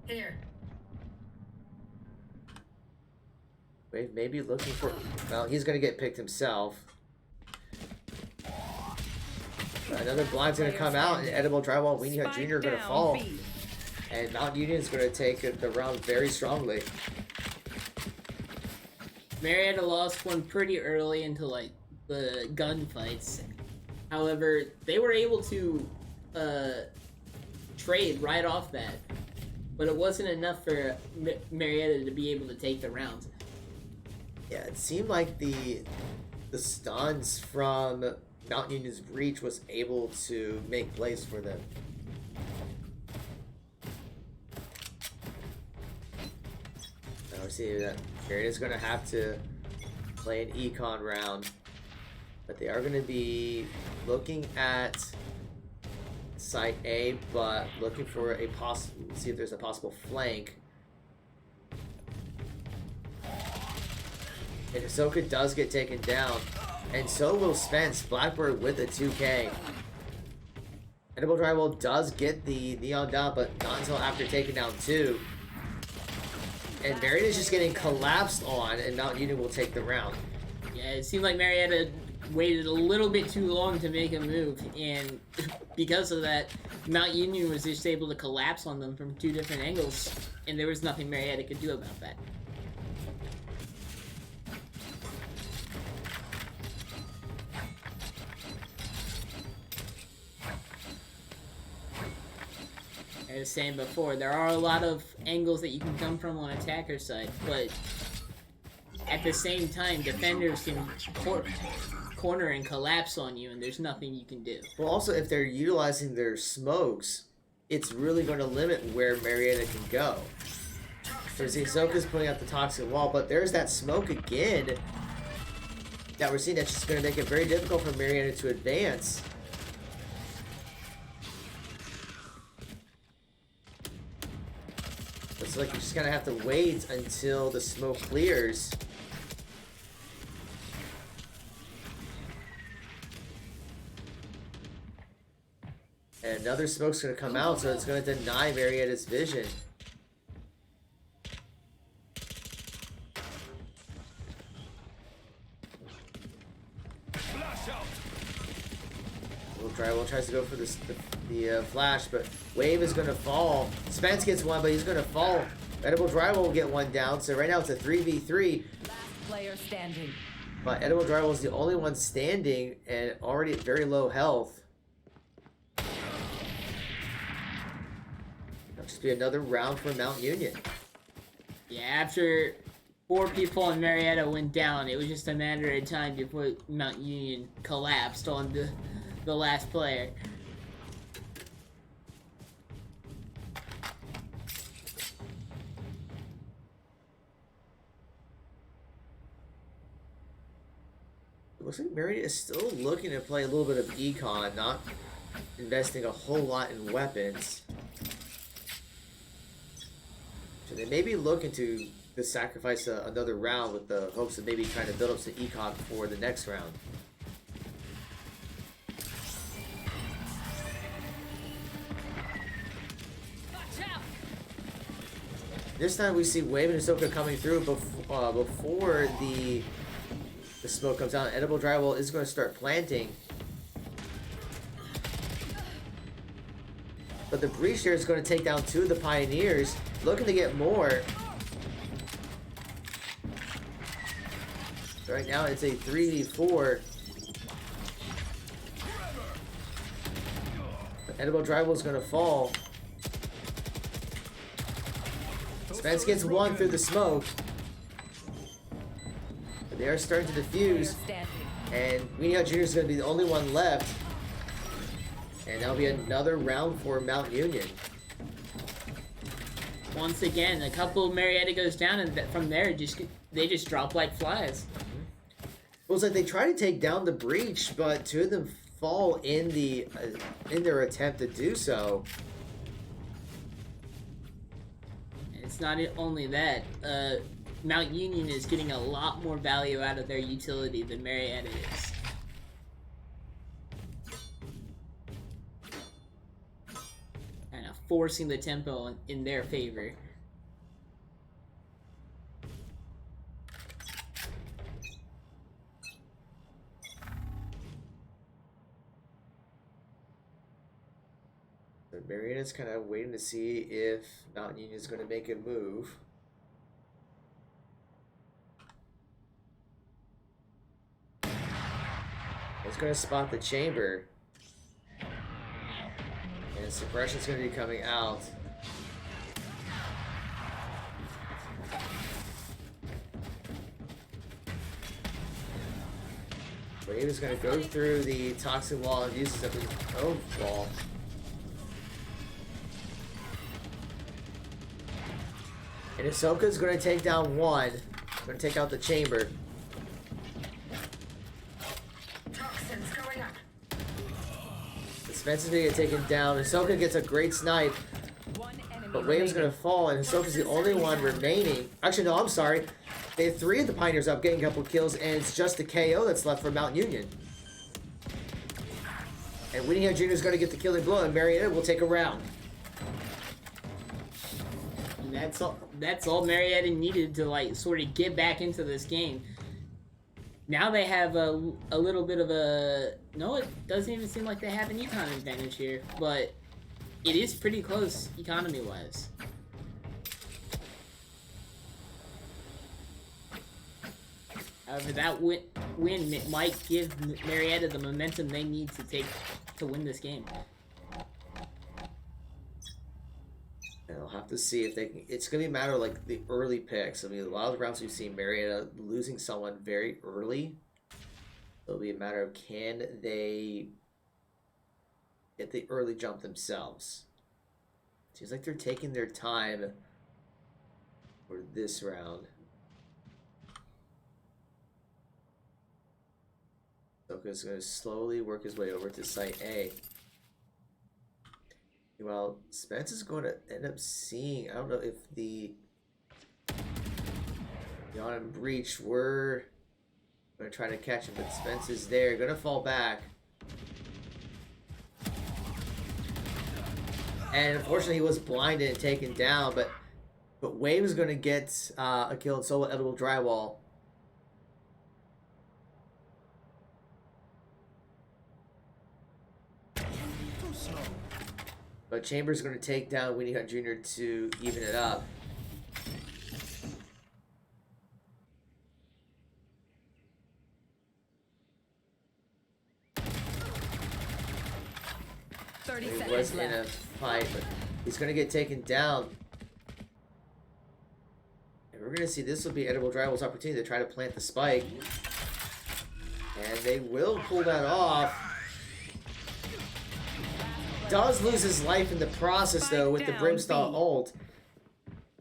Here. Wave maybe looking for... Well, he's going to get picked himself. Another blind's going to come out, and Edible Drywall, Weenie Hut Jr. are going to fall. And Mountain Union is going to take the round very strongly. Marietta lost one pretty early into like the gunfights. However, they were able to trade right off that, but it wasn't enough for Marietta to be able to take the round. Yeah, it seemed like the stuns from Mountain Union's Breach was able to make plays for them. Now we see that Marietta's going to have to play an econ round, but they are going to be looking at site A, but looking for a possible, see if there's a possible flank. And Ahsoka does get taken down. And so will Spence. Blackbird with a 2K. Edible Drywall does get the Neon down, but not until after taking down 2. And Marietta's just getting collapsed on, and Mount Union will take the round. Yeah, it seemed like Marietta waited a little bit too long to make a move, and because of that, Mount Union was just able to collapse on them from 2 different angles, and there was nothing Marietta could do about that. As I was saying before, there are a lot of angles that you can come from on attacker side, but at the same time, defenders can corner and collapse on you, and there's nothing you can do. Well, also, if they're utilizing their smokes, it's really going to limit where Marietta can go. Because Ahsoka's putting out the toxic wall, but there's that smoke again that we're seeing that's just going to make it very difficult for Marietta to advance. It's like you're just going to have to wait until the smoke clears. And another smoke's going to come out, so it's going to deny Marietta's vision. Drywall tries to go for the flash, but Wave is going to fall. Spence gets one, but he's going to fall. Edible Drywall will get one down, so right now it's a 3v3. Last player standing. But Edible Drywall is the only one standing and already at very low health. That'll just be another round for Mount Union. Yeah, after 4 people on Marietta went down, it was just a matter of time before Mount Union collapsed on the last player. It looks like Marietta is still looking to play a little bit of econ, not investing a whole lot in weapons. So they may be looking to sacrifice another round with the hopes of maybe trying to build up some econ for the next round. This time we see Wave and Ahsoka coming through before the smoke comes out. Edible Drywall is going to start planting. But the breach here is going to take down 2 of the Pioneers. Looking to get more. So right now it's a 3v4. But Edible Drywall is going to fall. Spence gets 1 through the smoke. But they are starting to defuse. And Weenie Hut Jr. is going to be the only one left. And that'll be another round for Mount Union. Once again, a couple Marietta goes down, and from there, they just drop like flies. Well, it's like they try to take down the breach, but 2 of them fall in their attempt to do so. It's not only that, Mount Union is getting a lot more value out of their utility than Marietta is. Kind of forcing the tempo in their favor. So Marietta's kind of waiting to see if Mount Union is going to make a move. It's going to spot the chamber. And suppression's going to be coming out. Wave is going to go through the toxic wall and uses up his own wall. And Ahsoka's going to take down 1. Going to take out the chamber. Toxins going up. Spence is going to get taken down. Ahsoka gets a great snipe. One enemy But Wave's gonna fall, and Hisoka's the only one remaining. Actually, no, I'm sorry. They have 3 of the Pioneers up, getting a couple kills, and it's just the KO that's left for Mount Union. And Winnie Jr. is gonna get the killing blow, and Marietta will take a round. And that's all Marietta needed to like sort of get back into this game. Now they have a little bit of a... No, it doesn't even seem like they have an econ advantage here, but it is pretty close economy-wise. However, that win might give Marietta the momentum they need to win this game. And I'll have to see if they can... It's going to be a matter of, like, the early picks. I mean, a lot of the rounds we've seen Marietta losing someone very early. It'll be a matter of can they get the early jump themselves. Seems like they're taking their time for this round. Soka's going to slowly work his way over to Site A. Well, Spence is going to end up seeing... I don't know if the Yawn and Breach were going to try to catch him, but Spence is there. Going to fall back. And unfortunately, he was blinded and taken down, but Wave is going to get a kill in solo edible drywall. But Chambers going to take down Winnie Hunt Jr. to even it up. He was in a fight, but he's going to get taken down. And we're going to see this will be Edible Drywall's opportunity to try to plant the spike. And they will pull that off. Does lose his life in the process, though, with the Brimstone ult.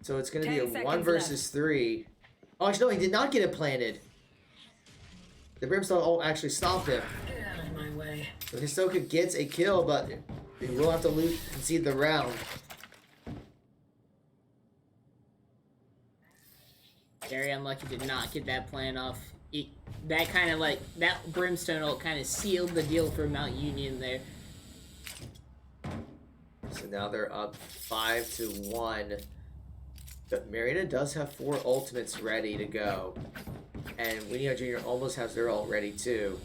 So it's going to be a 1 versus 3. Oh, actually, no, he did not get it planted. The Brimstone ult actually stopped him. Get out of my way. So Hisoka gets a kill, but he will have to concede the round. Very unlucky to not get that plan off. That Brimstone ult kind of sealed the deal for Mount Union there. So now they're up 5-1. But Marietta does have 4 ultimates ready to go. And Winnie Jr. almost has their ult ready too.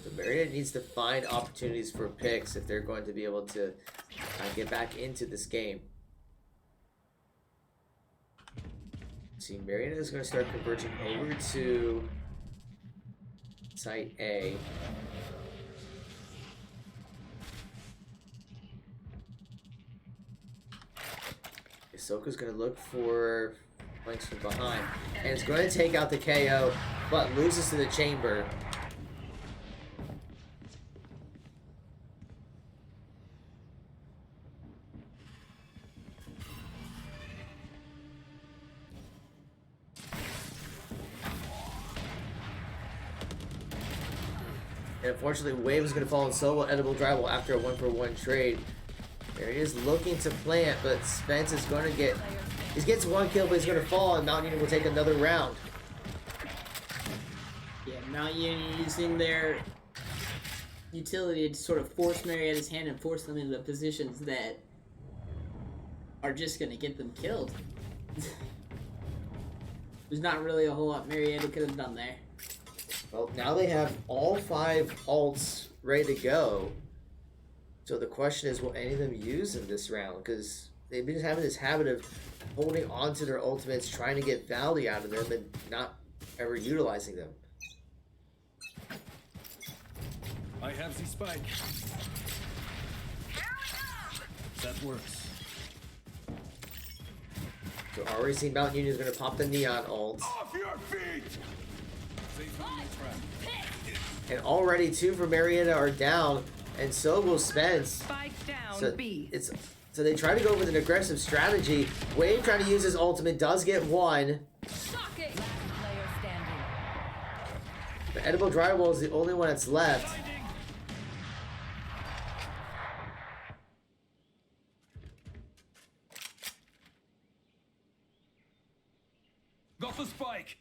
So Marietta needs to find opportunities for picks if they're going to be able to get back into this game. See, Marietta is going to start converging over to Site A. Hisoka's going to look for flanks from behind. And it's going to take out the KO, but loses to the chamber. And unfortunately, Wave is going to fall in solo edible drywall after a 1-for-1 trade. There he is looking to plant, but Spence is going to get... He gets 1 kill, but he's going to fall, and Mount Union will take another round. Yeah, Mount Union using their utility to sort of force Marietta's hand and force them into positions that are just going to get them killed. There's not really a whole lot Marietta could have done there. Well, now they have all 5 ults ready to go. So the question is, will any of them use them this round? Because they've been having this habit of holding on to their ultimates, trying to get value out of them, and not ever utilizing them. I have the spike. That works. So already seen Mount Union is going to pop the Neon ult. Off your feet! And already 2 from Marietta are down, and so will Spence. Spike down So B. so they try to go with an aggressive strategy. Wave trying to use his ultimate, does get 1. Shocking. Last player standing. The edible drywall is the only one that's left. Got the spike.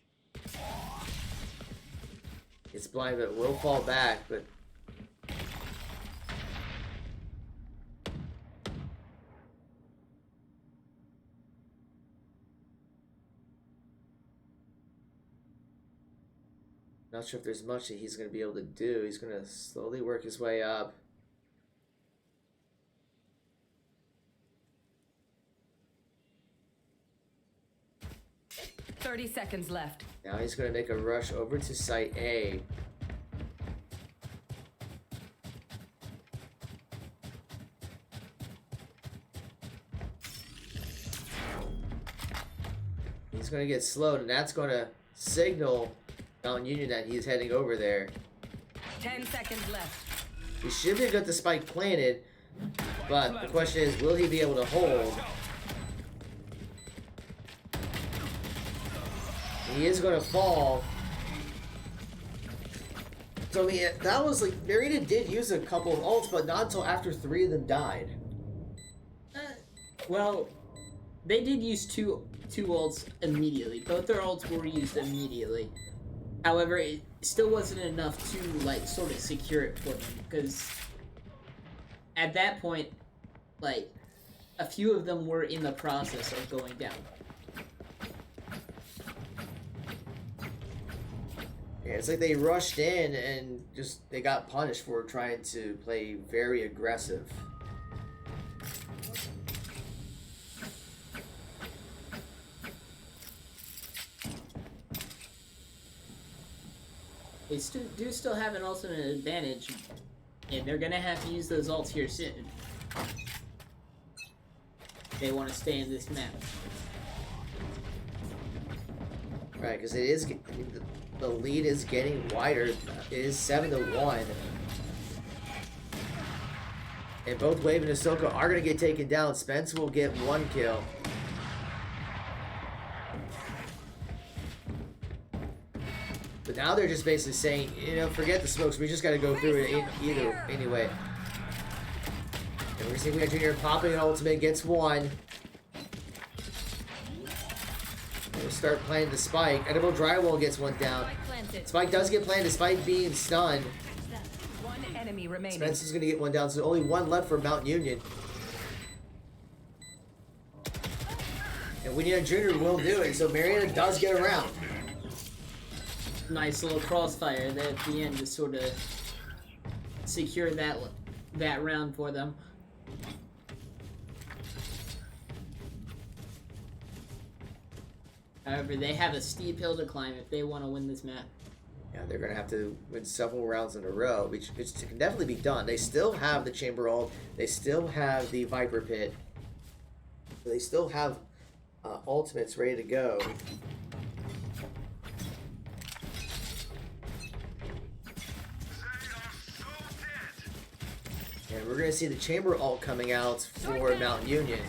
It's blind, but will fall back. But not sure if there's much that he's going to be able to do. He's going to slowly work his way up. Thirty seconds left. Now he's going to make a rush over to site A. He's going to get slowed, and that's going to signal Mountain Union that he's heading over there. 10 seconds left. He should be got the spike planted, but the question is, will he be able to hold? He is going to fall. So I mean, that was like, Marietta did use a couple of ults, but not until after 3 of them died. Well, they did use two ults immediately. Both their ults were used immediately. However, it still wasn't enough to like sort of secure it for them, because at that point, like, a few of them were in the process of going down. Yeah, it's like they rushed in and just they got punished for trying to play very aggressive. They do still have an ultimate advantage, and they're gonna have to use those ults here soon. They want to stay in this map. Right, because it is, the lead is getting wider. It is 7-1. And both Wave and Ahsoka are going to get taken down. Spence will get 1 kill. But now they're just basically saying, you know, forget the smokes. We just got to go through it either anyway. And we're seeing Junior popping an ultimate, gets 1. We'll start playing the spike. Edible Drywall gets 1 down. Spike does get planted despite being stunned. One enemy remaining. Spence is going to get 1 down, so only 1 left for Mountain Union. And Winona Jr. will do it, so Marietta does get around. Nice little crossfire there at the end to sort of secure that round for them. However, they have a steep hill to climb if they want to win this map. Yeah, they're going to have to win several rounds in a row, which can definitely be done. They still have the Chamber ult. They still have the Viper Pit. They still have ultimates ready to go. And we're going to see the Chamber ult coming out for Mountain Union.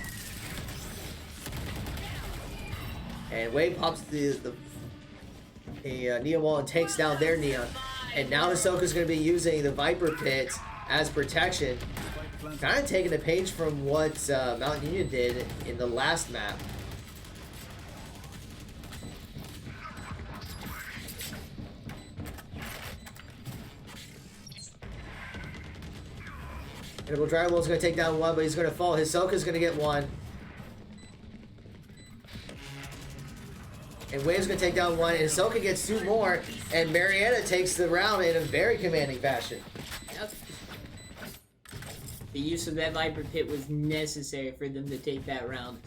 And Wave pops the Neon Wall and takes down their Neon. And now Ahsoka's going to be using the Viper Pit as protection. Kind of taking a page from what Mountain Union did in the last map. Edible Drywall's going to take down 1, but he's going to fall. Hisoka's going to get 1. And Wave's going to take down 1, and Hisoka gets 2 more, and Marietta takes the round in a very commanding fashion. Yep. The use of that Viper Pit was necessary for them to take that round.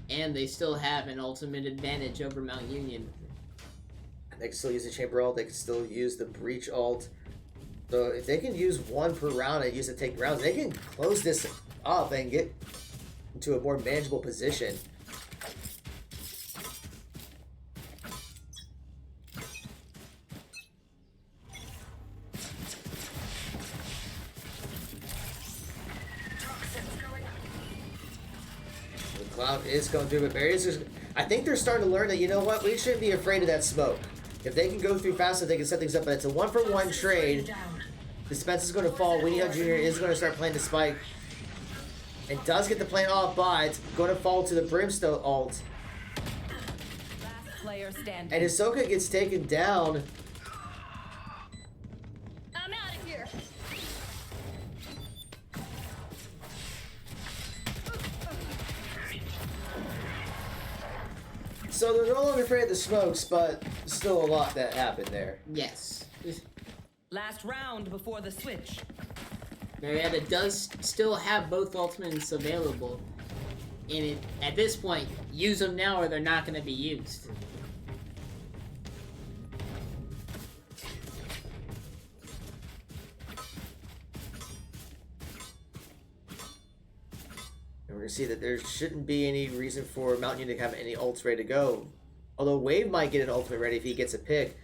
And they still have an ultimate advantage over Mount Union. They can still use the Chamber ult, they can still use the Breach ult. So if they can use 1 per round and use it to take rounds, they can close this up and get into a more manageable position. Cloud is going through, but Barry's just... I think they're starting to learn that, you know what, we shouldn't be afraid of that smoke. If they can go through fast, they can set things up, but it's a 1-for-1 trade. Dispense is going to fall. Winnie Jr. is going to start playing the spike. And does get the plan off, but going to fall to the Brimstone ult. Last player standing. And Hisoka gets taken down. I'm out of here. So they're no longer afraid of the smokes, but still a lot that happened there. Yes. Last round before the switch. Marietta does still have both ultimates available. And at this point, use them now or they're not going to be used. And we're going to see that there shouldn't be any reason for Mountain Union to have any ults ready to go. Although Wave might get an ultimate ready if he gets a pick.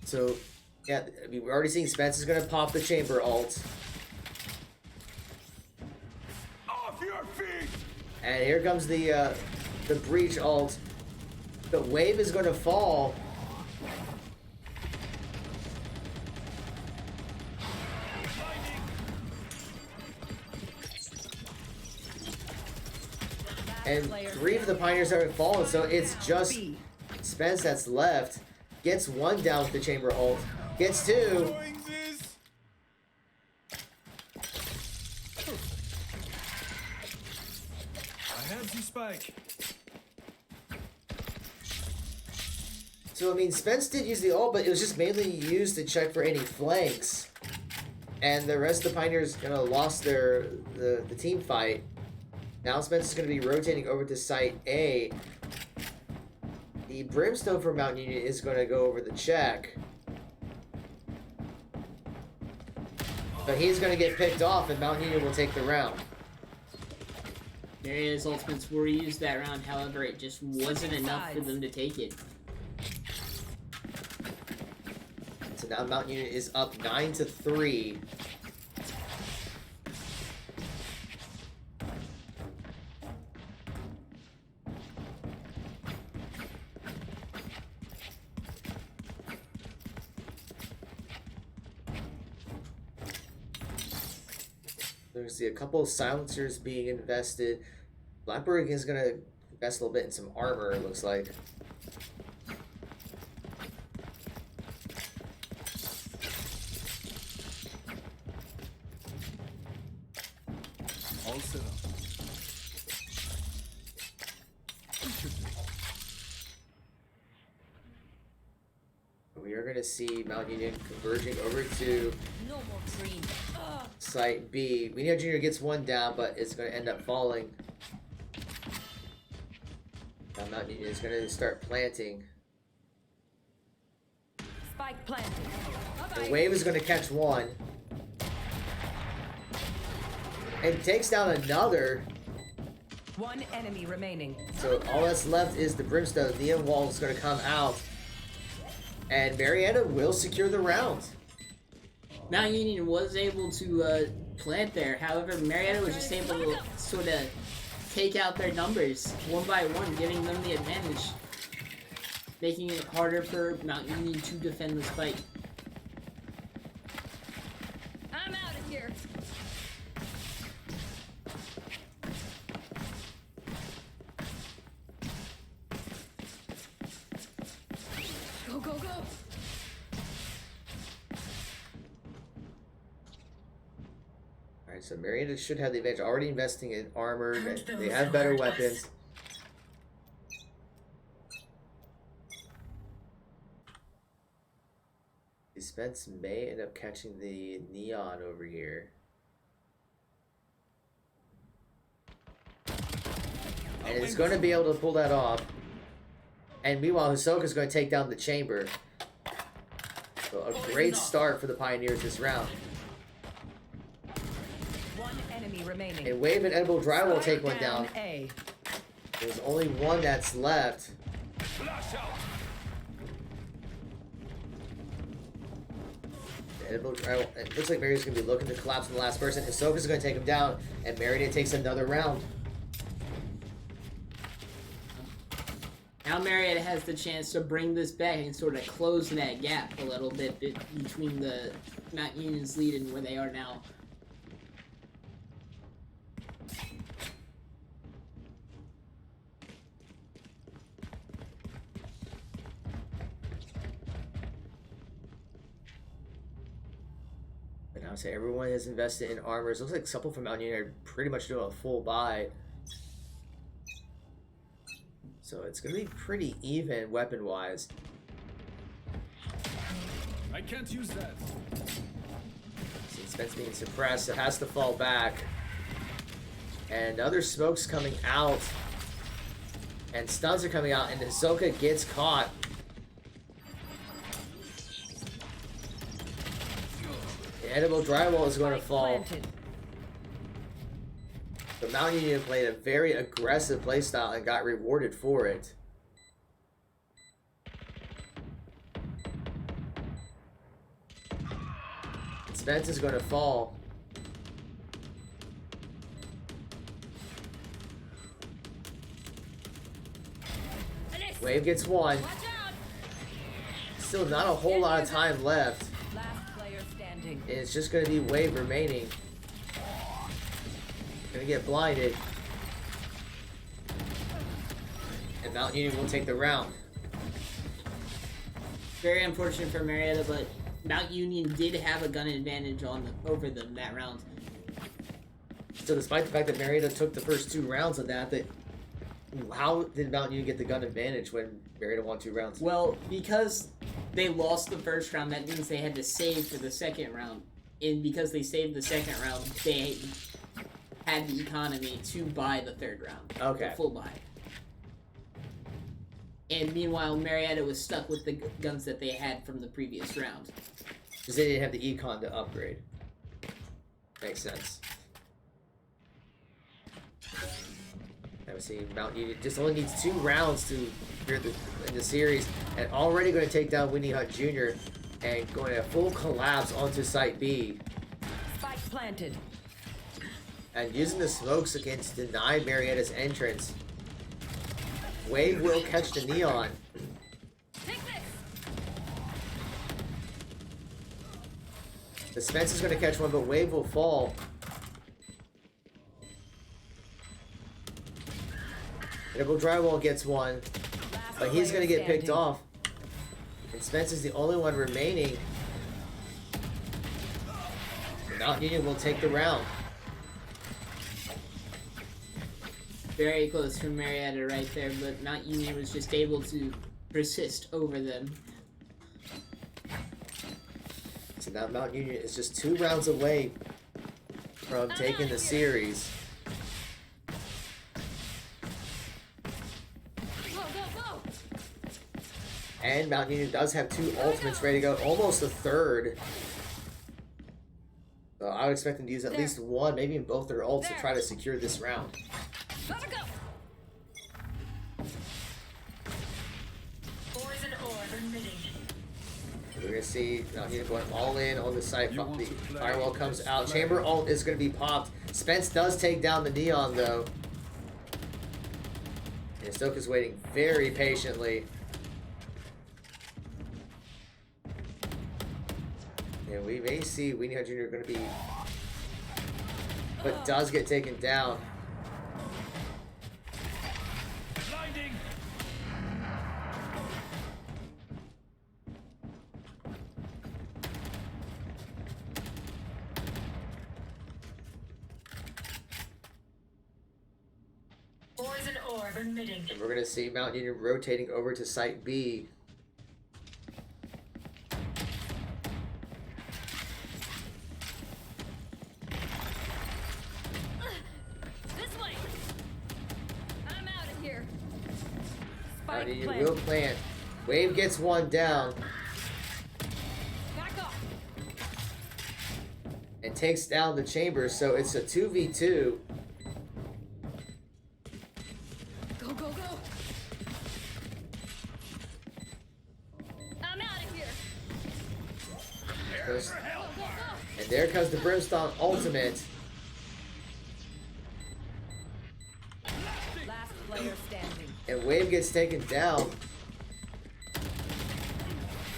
So, yeah, I mean, we're already seeing Spence is going to pop the Chamber ult. Off your feet! And here comes the Breach ult. The Wave is going to fall. And 3 of the Pioneers haven't fallen, so it's just Spence that's left. Gets 1 down with the Chamber ult. Gets 2. I have the spike. So, I mean, Spence did use the ult, but it was just mainly used to check for any flanks. And the rest of the Pioneers lost the team fight. Now Spence is going to be rotating over to Site A. The Brimstone from Mountain Union is going to go over the check. But he's going to get picked off, and Mountain Union will take the round. Marietta's ultimates were used that round, however, it just wasn't enough for them to take it. So now Mountain Union is up 9-3. There's a couple of silencers being invested. Blackbird is going to invest a little bit in some armor, it looks like. All set up. We are going to see Mountain Union converging over to No more green. Site B. Winnie Jr. gets 1 down, but it's going to end up falling. Now Mountain Union is going to start planting. Spike planted. The Wave is going to catch 1. And takes down another. 1 enemy remaining. So all that's left is the Brimstone. Neon Wall is going to come out. And Marietta will secure the round. Mount Union was able to plant there. However, Marietta was just able to sort of take out their numbers one by one, giving them the advantage, making it harder for Mount Union to defend the spike. I'm out of here. Go, go, go. Alright, so Marietta should have the advantage. Already investing in armor. They have better weapons. Spence may end up catching the Neon over here. And is going to be able to pull that off. And meanwhile, Hisoka's going to take down the Chamber. So a great start for the Pioneers this round. 1 enemy remaining. And Wave and Edible Dry will take one down. A. There's only 1 that's left. Flash out. Edible Dry, it looks like Maria's going to be looking to collapse on the last person. Hisoka's going to take him down. And Marietta takes another round. Now Marietta has the chance to bring this back and sort of close that gap a little bit between the Mount Union's lead and where they are now. And I would say everyone is invested in armors. Looks like Supple from Mount Union are pretty much doing a full buy. So it's going to be pretty even weapon-wise. I can't use that. See Spence being suppressed. It has to fall back. And other smokes coming out. And stuns are coming out. And Hisoka gets caught. The edible drywall is going to fall. But Mount Union played a very aggressive playstyle and got rewarded for it. Spence is going to fall. Wave gets one. Still not a whole lot of time left. Last player standing. And it's just going to be Wave remaining. Gonna get blinded. And Mount Union will take the round. Very unfortunate for Marietta, but Mount Union did have a gun advantage over them that round. So despite the fact that Marietta took the first 2 rounds of that, how did Mount Union get the gun advantage when Marietta won 2 rounds? Well, because they lost the first round, that means they had to save for the second round. And because they saved the second round, they had the economy to buy the third round. Okay. The full buy. And meanwhile, Marietta was stuck with the guns that they had from the previous round. Because they didn't have the econ to upgrade. Makes sense. I've seen Mount Union just only needs 2 rounds to clear in the series, and already going to take down Winnie Hunt Jr. and going to full collapse onto Site B. Spike planted. And using the smokes against deny Marietta's entrance. Wave will catch the Neon. The Spence is going to catch one, but Wave will fall. Double Drywall gets one, but he's going to get picked off. And Spence is the only one remaining. Mount Union will take the round. Very close from Marietta right there, but Mount Union was just able to persist over them. So now Mount Union is just 2 rounds away from taking the series. And Mount Union does have 2 ultimates ready to go, almost a third. So I would expect them to use at least one, maybe even both their ults to try to secure this round. We're going to see Mount Union going all in on the site. The firewall comes out. Chamber ult is going to be popped. Spence does take down the Neon, though. And Stoke is waiting very patiently. And we may see Weenie Hunt Jr. going to be... But does get taken down. Blinding. Poison orb emitting. And we're going to see Mount Union rotating over to Site B. This way. I'm out of here. Mount Spike Union planted. will plant. Wave gets one down. Back off. And takes down the chamber, so it's a 2v2. Go, go, go. I'm out of here. Goes- Go, go, go. And there comes the Brimstone ultimate. Last player standing. And Wave gets taken down.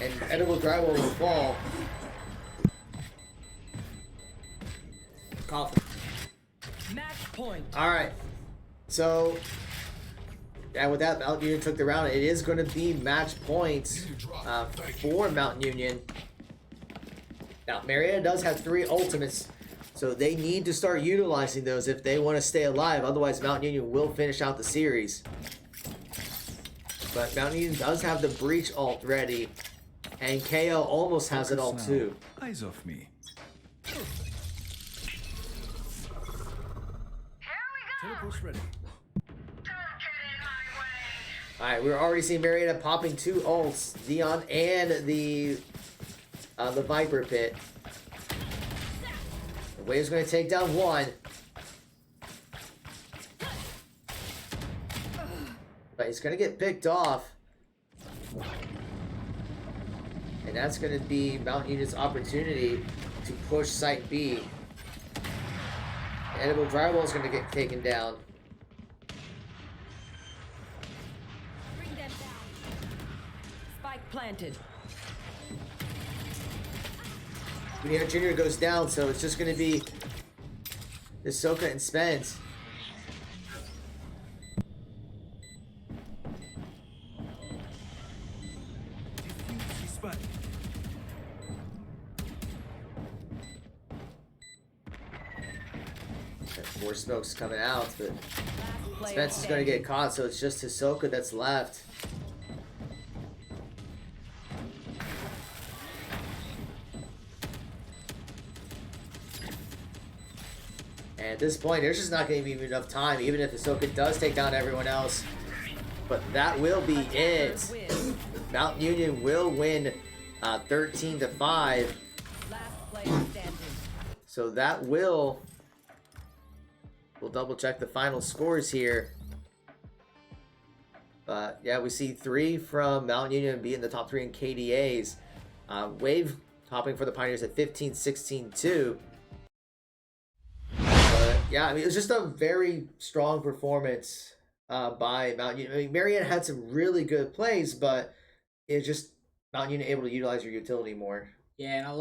And Edible Drywall will fall. Coffin. Match point. Alright. So, and with that, Mountain Union took the round. It is going to be match points for Mountain Union. Now, Marietta does have 3 ultimates, so they need to start utilizing those if they want to stay alive. Otherwise, Mountain Union will finish out the series. But Mountain Union does have the Breach ult ready, and KO almost has it all too. Eyes off me. Teleport's ready. Alright, we're already seeing Marietta popping 2 ults, Dion and the Viper Pit. The Wave's going to take down 1. But he's going to get picked off. And that's going to be Mountain Union's opportunity to push Site B. Edible Drywall is going to get taken down. Bring them down. Spike planted. Benito Jr. goes down, so it's just going to be Hisoka and Spence. Spike. More smoke's coming out, but Last player Spence is going to get caught, so it's just Hisoka that's left. And at this point, there's just not going to be enough time, even if Hisoka does take down everyone else. But that will be it. win. Mountain Union will win 13-5. Last player standing. So that will... We'll double check the final scores here. But yeah, we see 3 from Mountain Union being the top 3 in KDAs. Wave topping for the Pioneers at 15-16-2. But yeah, I mean, it was just a very strong performance by Mountain Union. I mean, Marietta had some really good plays, but it's just Mountain Union able to utilize your utility more. Yeah, and a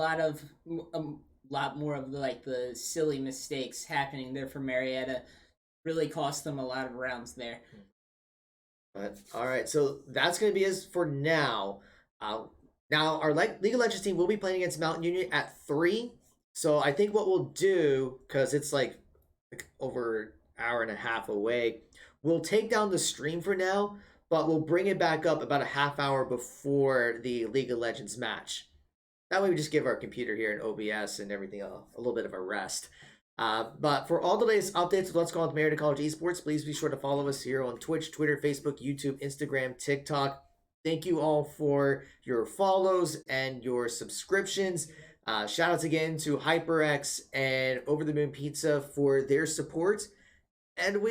lot more of the silly mistakes happening there for Marietta really cost them a lot of rounds there. But all right, so that's going to be us for now. Now our League of Legends team will be playing against Mountain Union at 3. So I think what we'll do, because it's like over an hour and a half away, we'll take down the stream for now, but we'll bring it back up about a half hour before the League of Legends match. That way we just give our computer here an OBS and everything a little bit of a rest. But for all the latest updates of Let's Go with Marietta College Esports, please be sure to follow us here on Twitch, Twitter, Facebook, YouTube, Instagram, TikTok. Thank you all for your follows and your subscriptions. Shout outs again to HyperX and Over the Moon Pizza for their support. And we